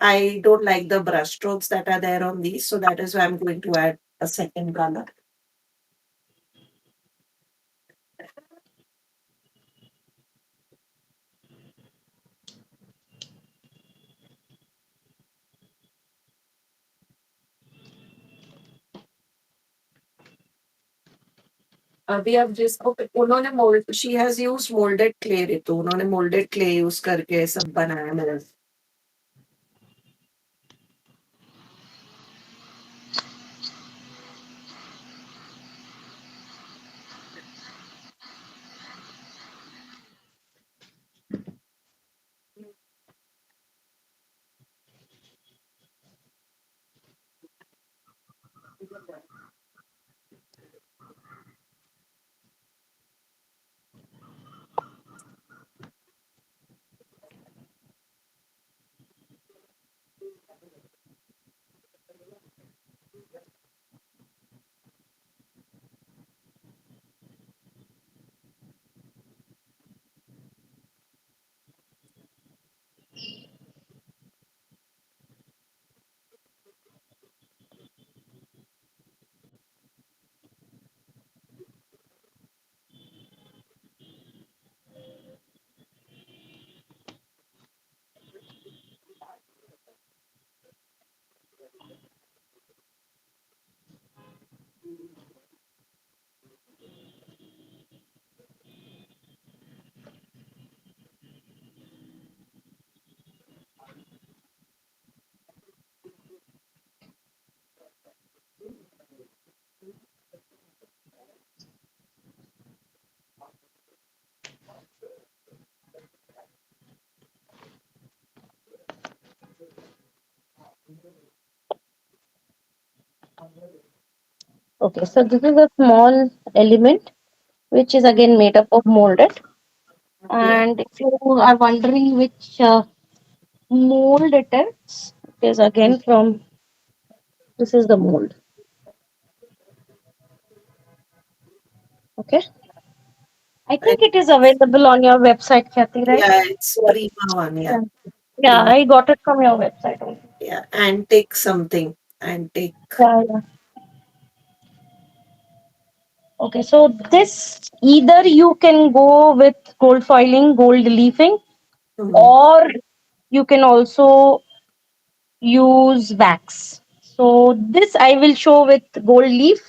I don't like the brush strokes that are there on these. So that is why I'm going to add a second color. अभी अब जिसको उन्होंने mould she has used moulded clay Ritu उन्होंने moulded clay use करके सब बनाया मेरे Okay, so this is a small element which is again made up of molded. Yeah. And if you are wondering which mold it is again from, this is the mold. Okay, I I, think it is available on your website, Khyati, right? yeah, it's Yes. Prima one, yeah. Yeah, yeah, Prima, I got it from your website only. yeah. Antique something. Antique. Yeah, yeah. Okay, so this either you can go with gold foiling, gold leafing, Mhm. or you can also use wax. So this I will show with gold leaf,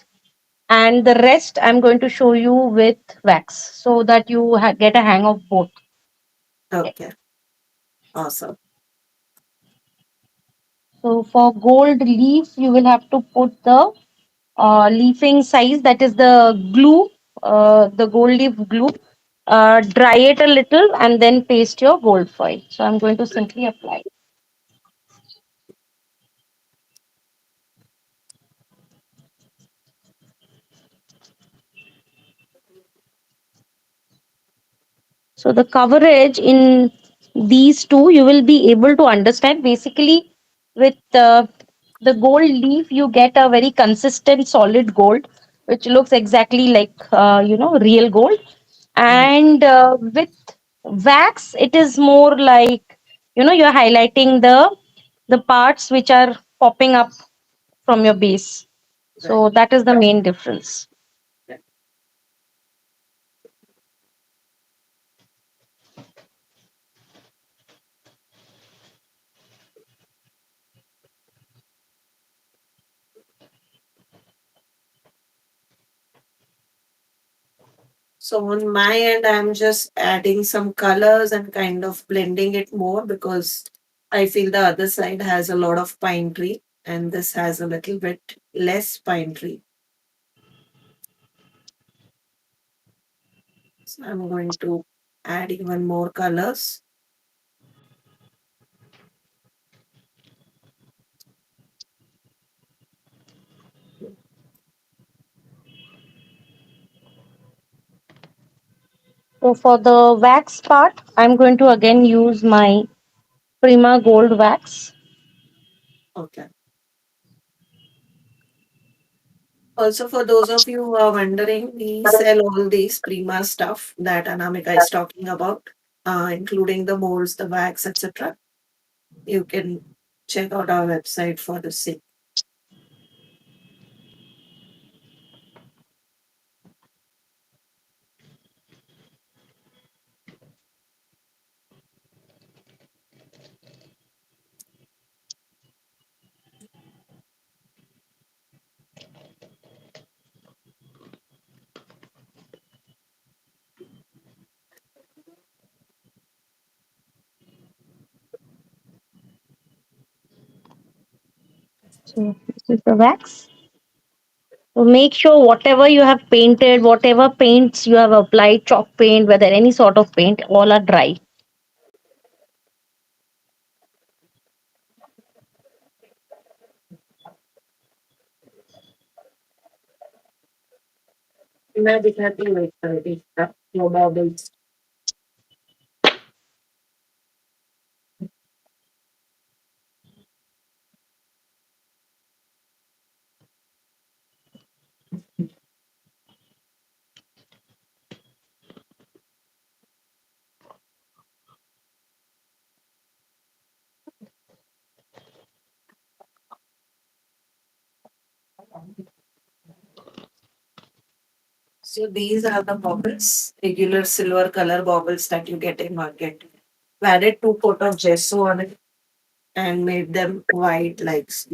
and the rest I'm going to show you with wax, so that you get a hang of both. Okay. Okay, awesome. So for gold leaf, you will have to put the leafing size, that is the glue, the gold leaf glue. Dry it a little and then paste your gold foil. So I'm going to simply apply. So the coverage in these two, you will be able to understand. Basically, with the gold leaf, you get a very consistent, solid gold, which looks exactly like real gold. Mhm. And with wax, it is more like you're highlighting the parts which are popping up from your base. Right. So that is the main difference. Right. So on my end, I'm just adding some colors and kind of blending it more because I feel the other side has a lot of pine tree and this has a little bit less pine tree. So I'm going to add even more colors. So for the wax part, I'm going to again use my Prima Gold Wax. Okay. Also, for those of you who are wondering, we sell all these Prima stuff that Anamika is talking about, including the molds, the wax, etc. You can check out our website for the same. So this is the wax. So make sure whatever you have painted, whatever paints you have applied, chalk paint, whether any sort of paint, all are dry. मैं दिखाती हूँ एक तरह का वो bubbles. So these are the bubbles, regular silver color bubbles that you get in market. We added 2 coat of gesso on it and made them white like so.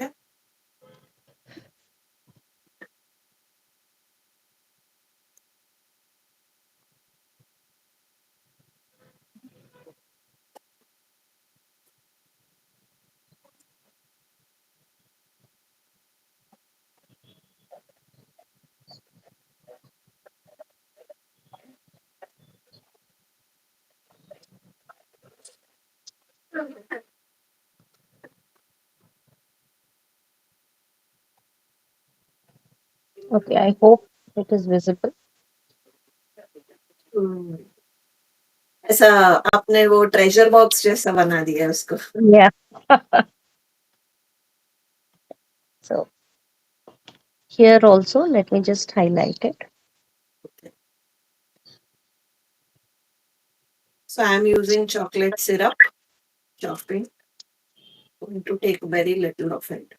Okay. Okay, I hope it is visible. हम्म, ऐसा आपने वो treasure box जैसा बना दिया उसको. Yeah. So here also, let me just highlight it. So I'm using chocolate syrup, chopping. Going to take very little of it.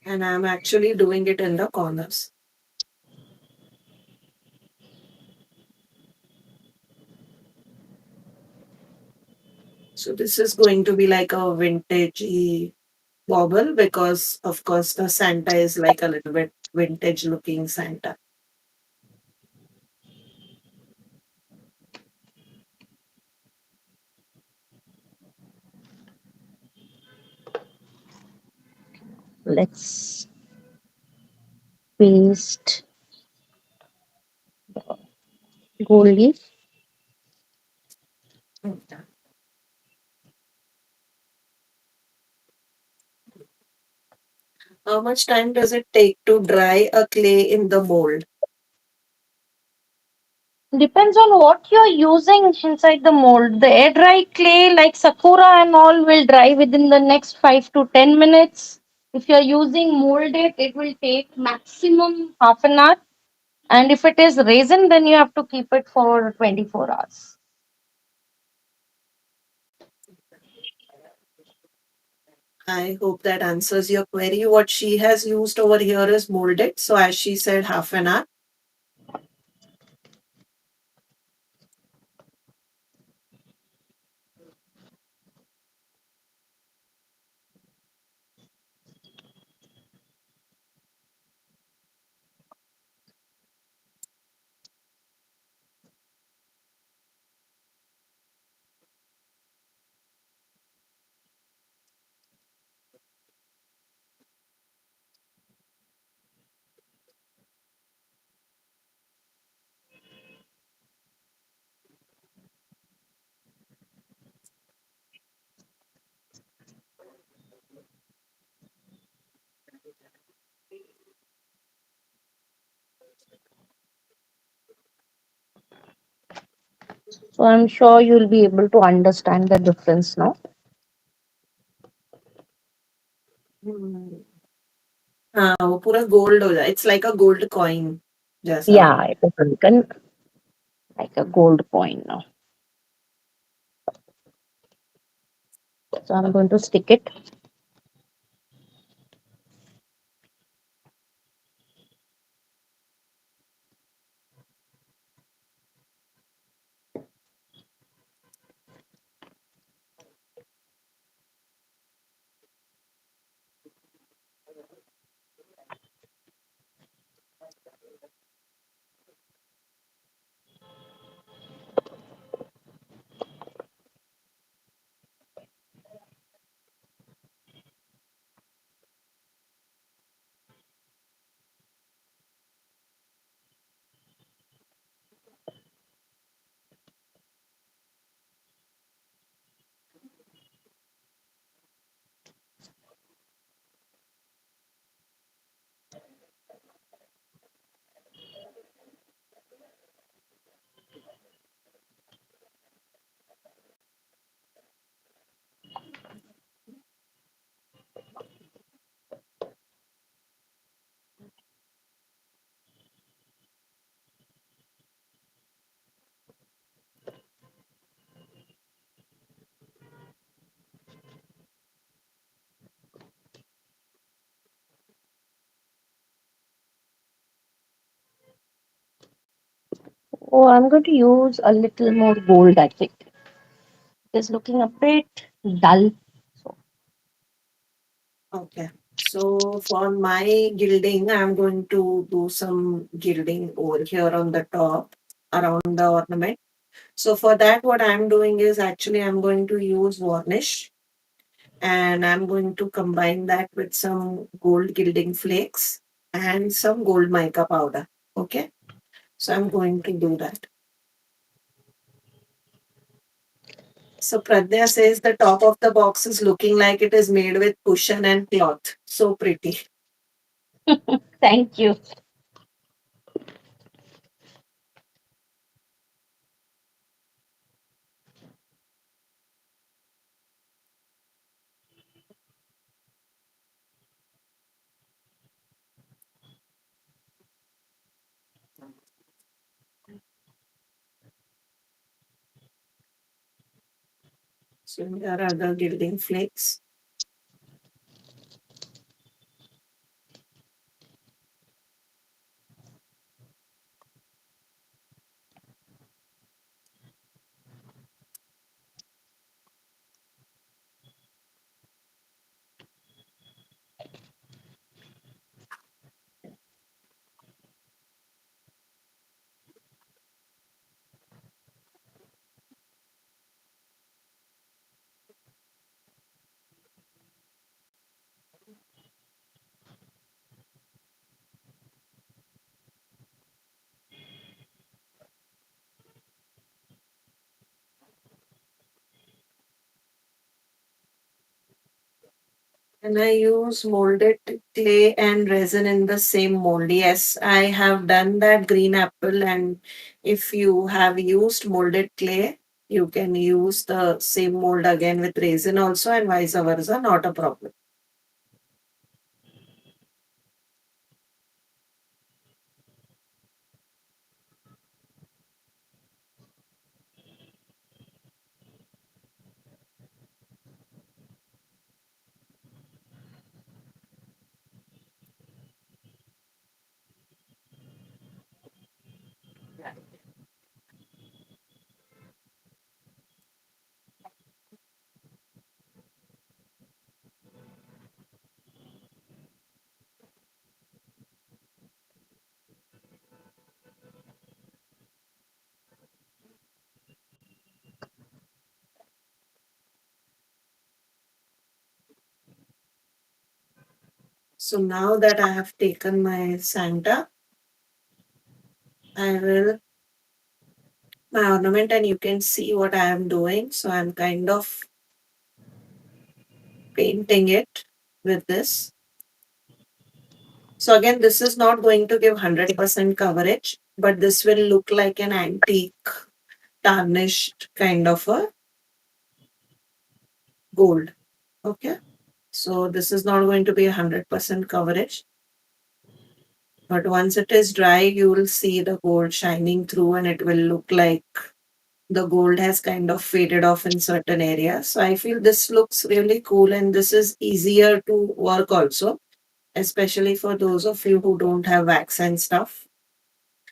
And I'm actually doing it in the corners. So this is going to be like a vintagey bauble because of course the Santa is like a little bit vintage looking Santa. Let's paste gold leaf. How much time does it take to dry a clay in the mold? Depends on what you're using inside the mold. The air dry clay like Sakura and all will dry within the next 5 to 10 minutes. If you're using molded, it will take maximum half an hour. And if it is resin, then you have to keep it for 24 hours. I hope that answers your query. What she has used over here is molded. So as she said, half an hour. So I'm sure you'll be able to understand the difference now. हम्म, हाँ वो पूरा gold हो जाए, it's like a gold coin जैसा. Yeah, it is become like a gold coin now. So I'm going to stick it. Oh, I'm going to use a little more gold, I think. It's looking a bit dull. So Okay. So for my gilding, I'm going to do some gilding over here on the top around the ornament. So for that, what I'm doing is actually I'm going to use varnish and I'm going to combine that with some gold gilding flakes and some gold mica powder. Okay. So I'm going to do that. So Pradnya says the top of the box is looking like it is made with cushion and cloth. So pretty. thank you. So there are the gilding flakes. And I use molded clay and resin in the same mold. Yes, I have done that green apple. And if you have used molded clay, you can use the same mold again with resin also, and vice versa, not a problem. So now that I have taken my Santa, I will my ornament and you can see what I am doing. So I'm kind of painting it with this. So again, this is not going to give 100% coverage, but this will look like an antique tarnished kind of a gold. Okay. So this is not going to be 100% coverage, but once it is dry, you will see the gold shining through and it will look like the gold has kind of faded off in certain areas. So I feel this looks really cool and this is easier to work also, especially for those of you who don't have wax and stuff.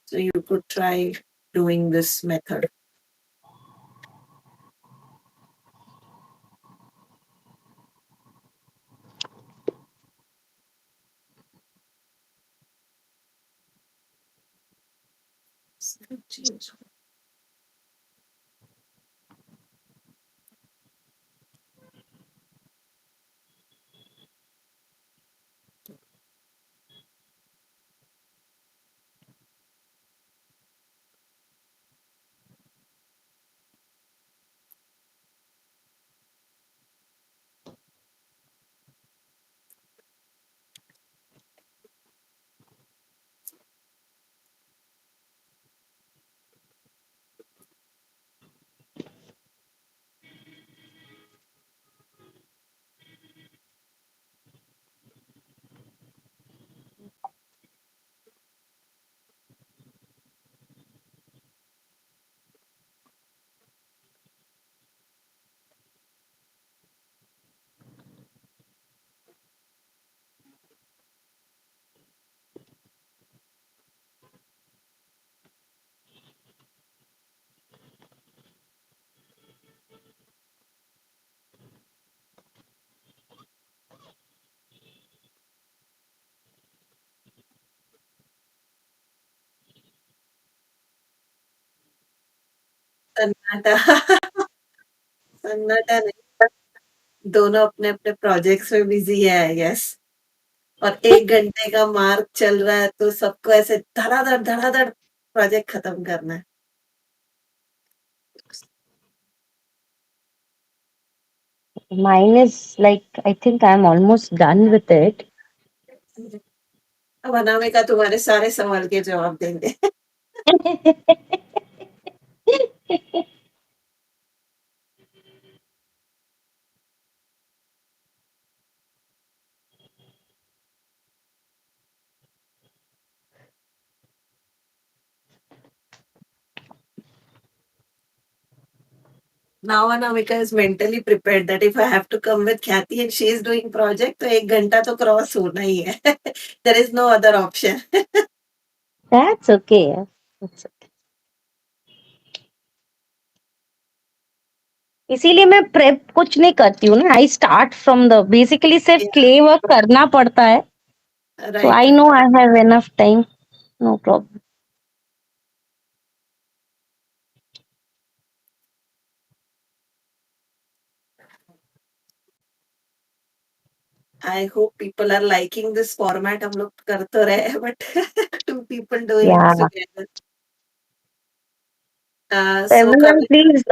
So you could try doing this method. सन्नाटा सन्नाटा नहीं, दोनों अपने अपने projects में busy है I guess. और 1 घंटे का मार्क चल रहा है तो सबको ऐसे धड़ाधड़ प्रोजेक्ट खत्म करना है। Mine is like, I think I'm almost done with it. अब अनामिका तुम्हारे सारे सवाल के जवाब देंगे। Now Anamika is mentally prepared that if I have to come with Khyati and she is doing project, तो 1 घंटा तो क्रॉस होना ही है। There is no other option. That's okay. That's okay. इसीलिए मैं प्रेप कुछ नहीं करती हूँ ना. I start from the basically सिर्फ Yeah, क्ले वर्क करना पड़ता है. So right, I right. No I have enough time. No problem. I hope people are liking this format. हम लोग कर तो रहे हैं, but two people doing या together. So everyone Kavita, please.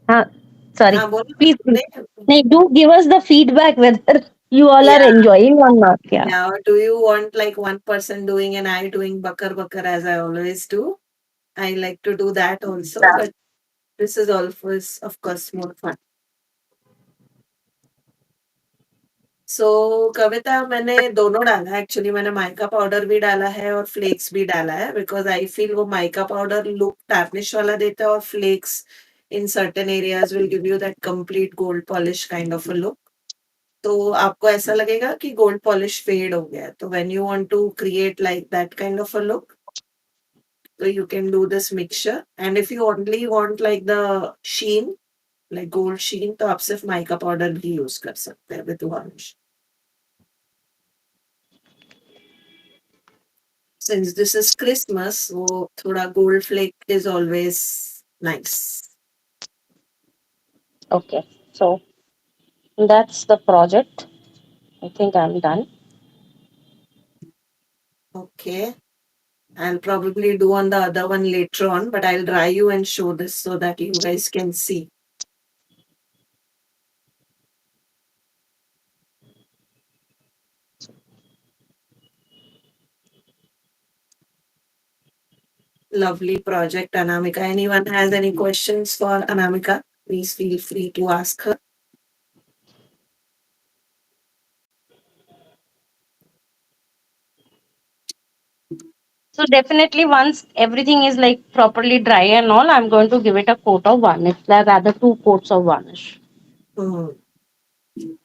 हाँ, सॉरी. हाँ बोलो प्लीज. नहीं, नहीं, do give us the feedback whether you all are yeah, enjoying or not. Yeah, yeah. Or do you want like one person doing and I doing bakar as I always do? I like to do that also, but this is always, of course, more fun. सो कविता मैंने दोनों डाला है actually मैंने mica powder भी डाला है और flex भी डाला है बिकॉज आई फील वो माइका पाउडर लुक टार्निश वाला देता है और flakes in certain areas will give you that complete gold polish kind of a look तो आपको ऐसा लगेगा कि गोल्ड पॉलिश फेड हो गया है तो when you want to create like that kind of a look तो you can do this mixture and if you only want like the sheen like gold sheen तो आप सिर्फ माइका पाउडर भी use कर सकते हैं with varnish since this is Christmas, so thoda gold flake is always nice. okay. So that's the project. I think I'm done. Okay. I'll probably do on the other one later on, but I'll dry you and show this so that you guys can see. Lovely project, Anamika. Anyone has any questions for Anamika? Please feel free to ask her. So definitely once everything is like properly dry and all, I'm going to give it a coat of varnish. Rather two coats of varnish. Hmm.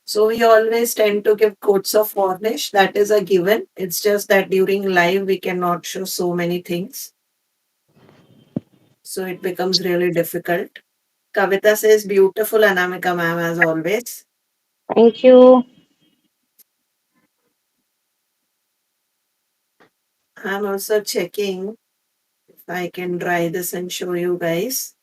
So we always tend to give coats of varnish. That is a given. It's just that during live we cannot show so many things. So it becomes really difficult. Kavita says beautiful, Anamika ma'am, as always. Thank you. I'm also checking if I can dry this and show you guys.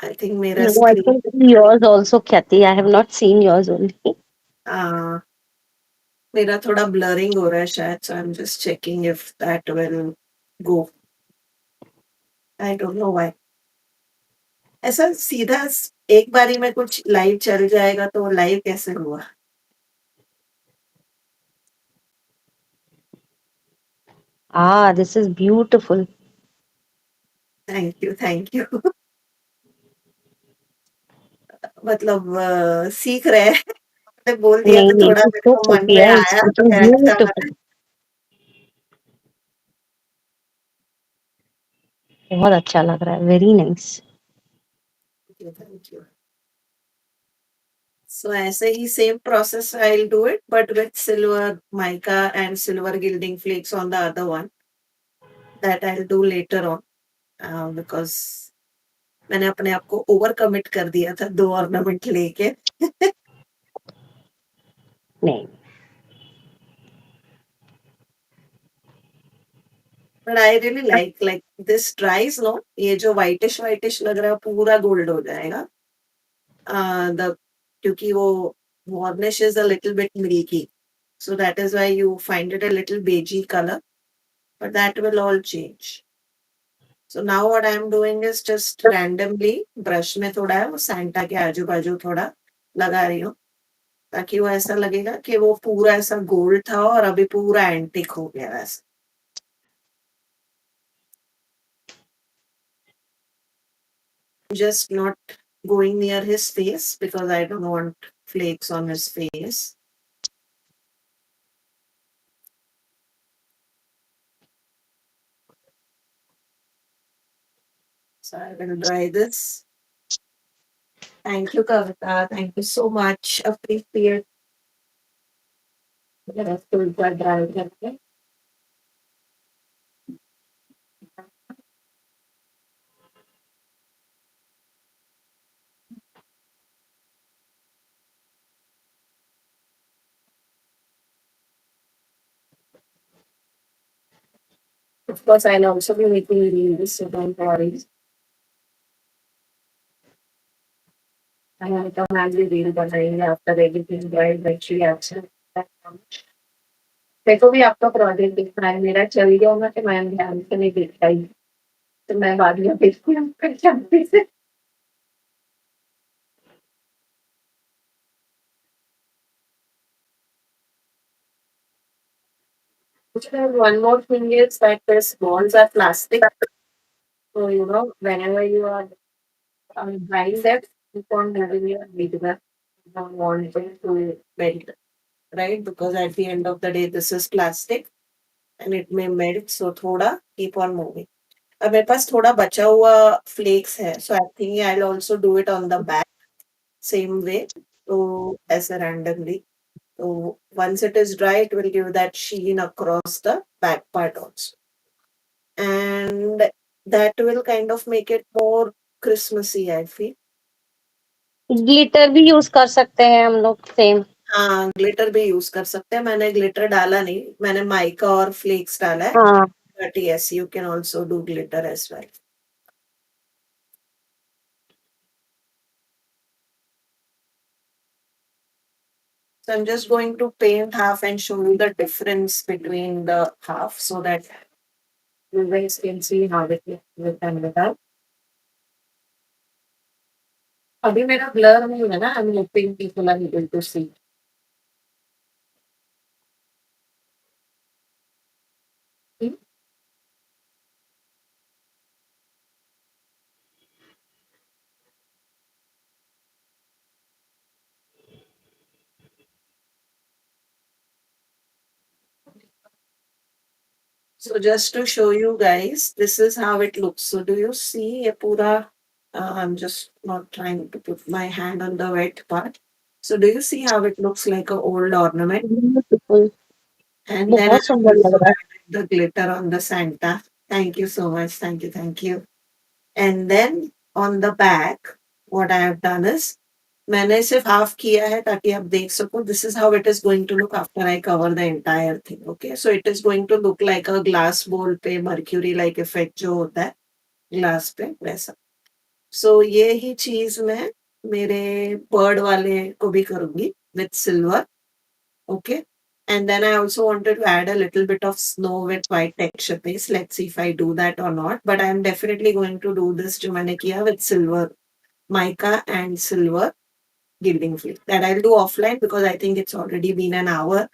I think मेरा No, I screen can see yours also, Khyati. I have not seen yours only. uh, मेरा थोड़ा blurring हो रहा है शायद, so I'm just checking if that will go. I don't know why. ऐसा सीधा एक बारी में कुछ लाइव चल जाएगा तो लाइव कैसे हुआ? Ah, this is beautiful. Thank you, thank you. मतलब सीख रहे हैं। आपने बोल दिया नहीं तो नहीं, थोड़ा it's मेरे so को मन में pretty. आया It तो is ऐसा beautiful. बहुत अच्छा लग रहा है. Very nice. Thank you. So ऐसे ही same process I'll do it but with silver mica and silver gilding flakes on the other one that I'll do later on because मैंने अपने आप को ओवर कमिट कर दिया था 2 ऑर्नामेंट लेके। नहीं. But I really like this dries no, ये जो व्हाइटिश व्हाइटिश लग रहा है पूरा गोल्ड हो जाएगा। द क्योंकि वो varnish is a little bit milky, so that is why you find it a little beigey color, but that will all change. So now what I'm doing is just randomly brush में थोड़ा है वो Santa के आजू बाजू थोड़ा लगा रही हूँ ताकि वो ऐसा लगेगा कि वो पूरा ऐसा गोल्ड था और अभी पूरा एंटिक हो गया वैसा। Just not going near his face because I don't want flakes on his face. So I will dry this. Thank you, Kavita. Thank you so much. Appreciate the rest of the dry. Of course, I'll also be making reels, so don't worry. I have to manage reel बनाएंगे after everything dry, battery action. देखो भी आपका project दिख रहा है, मेरा चल गया होगा कि मैं ध्यान से नहीं देख पाई, तो मैं बाद में देखती हूँ शांति से। One more thing is that these balls are plastic, so whenever you are drying them, you can't have your leader. You don't want it to melt, right? Because at the end of the day, this is plastic and it may melt. So थोड़ा keep on moving. अब मेरे पास थोड़ा बचा हुआ flakes है, so I think I'll also do it on the back same way. So ऐसे randomly. So once it is dry, it will give that sheen across the back part also. And that will kind of make it more Christmassy, I feel. Glitter भी use कर सकते हैं हम लोग same. हाँ, glitter भी use कर सकते हैं, मैंने ग्लिटर डाला नहीं, मैंने माइका और फ्लेक्स डाला है, हाँ. But yes you can also do glitter as well. So I'm just going to paint half and show you the difference between the half so that you guys can see how it looks with and without. अभी मेरा blur नहीं है ना, I'm hoping people are able to see. So just to show you guys, this is how it looks. So do you see a pura? I'm just not trying to put my hand on the wet part. So do you see how it looks like an old ornament? Beautiful. And then I बहुत सुंदर also लग रहा added the glitter on the Santa. Thank you so much. Thank you. Thank you. And then on the back, what I have done is मैंने सिर्फ half किया है ताकि आप देख सको. This is how it is going to look after I cover the entire thing. Okay, so it is going to look like a glass bowl पे mercury like effect जो होता है ग्लास पे वैसा. So ये ही चीज मैं मेरे bird वाले को भी करूंगी with silver. Okay. And then I also wanted to add a little bit of snow with white texture paste. Let's see if I do that or not. But I'm definitely going to do this जो मैंने किया with silver mica and silver gilding flake. That I'll do offline because I think it's already been an hour.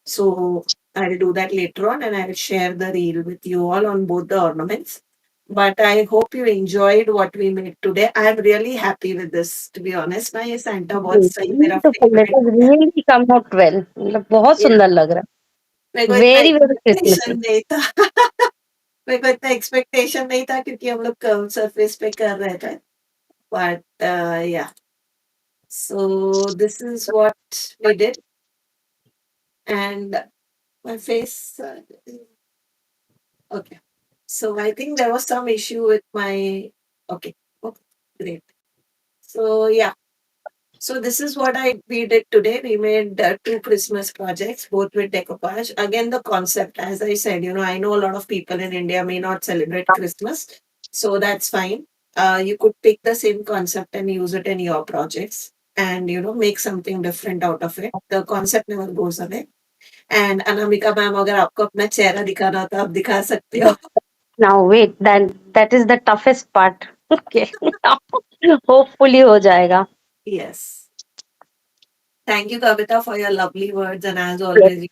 So I'll do that later on and I'll share the reel with you all on both the ornaments. But I hope you enjoyed what we made today. I'm really happy with this, to be honest. My Santa बहुत है. सही मेरा Beautiful. It favorite has है. really come out well. मतलब बहुत Yeah. सुंदर लग रहा मेरे को है. इतना Very very एक्सपेक्टेशन Christmassy. नहीं था. मेरे को इतना एक्सपेक्टेशन नहीं था क्योंकि हम लोग कर्व सरफेस पे कर रहे थे. But yeah, so this is what we did, and my face. Okay, so I think there was some issue with my. Okay, okay, great. So yeah, so this is what I we did today. We made two Christmas projects, both with decoupage. Again, the concept, as I said, I know a lot of people in India may not celebrate Christmas, so that's fine. You could pick the same concept and use it in your projects, and make something different out of it. The concept never goes away. And Anamika ma'am, अगर आपको अपना चेहरा दिखाना हो तो आप दिखा सकते हो. Now wait, then that is the toughest part. Okay. Hopefully हो जाएगा. Yes. Thank you, Kavita, for your lovely words, and as Yes. always,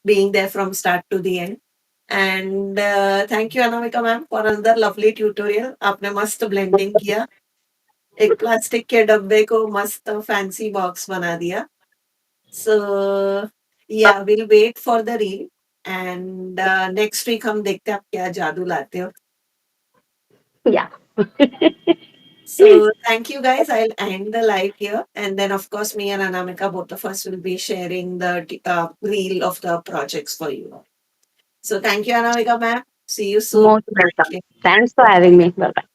being there from start to the end. And thank you, Anamika ma'am, for another lovely tutorial. आपने मस्त blending किया. एक plastic के डब्बे को मस्त फैंसी बॉक्स बना दिया. So yeah, we'll wait for the reel. And next week हम देखते हैं आप क्या जादू लाते हो. Yeah. So thank you guys. I'll end the live here. And then of course me and Anamika, both of us will be sharing the reel of the projects for you. So thank you, Anamika ma'am. See you soon. Most welcome. Thanks for having me. Bye bye.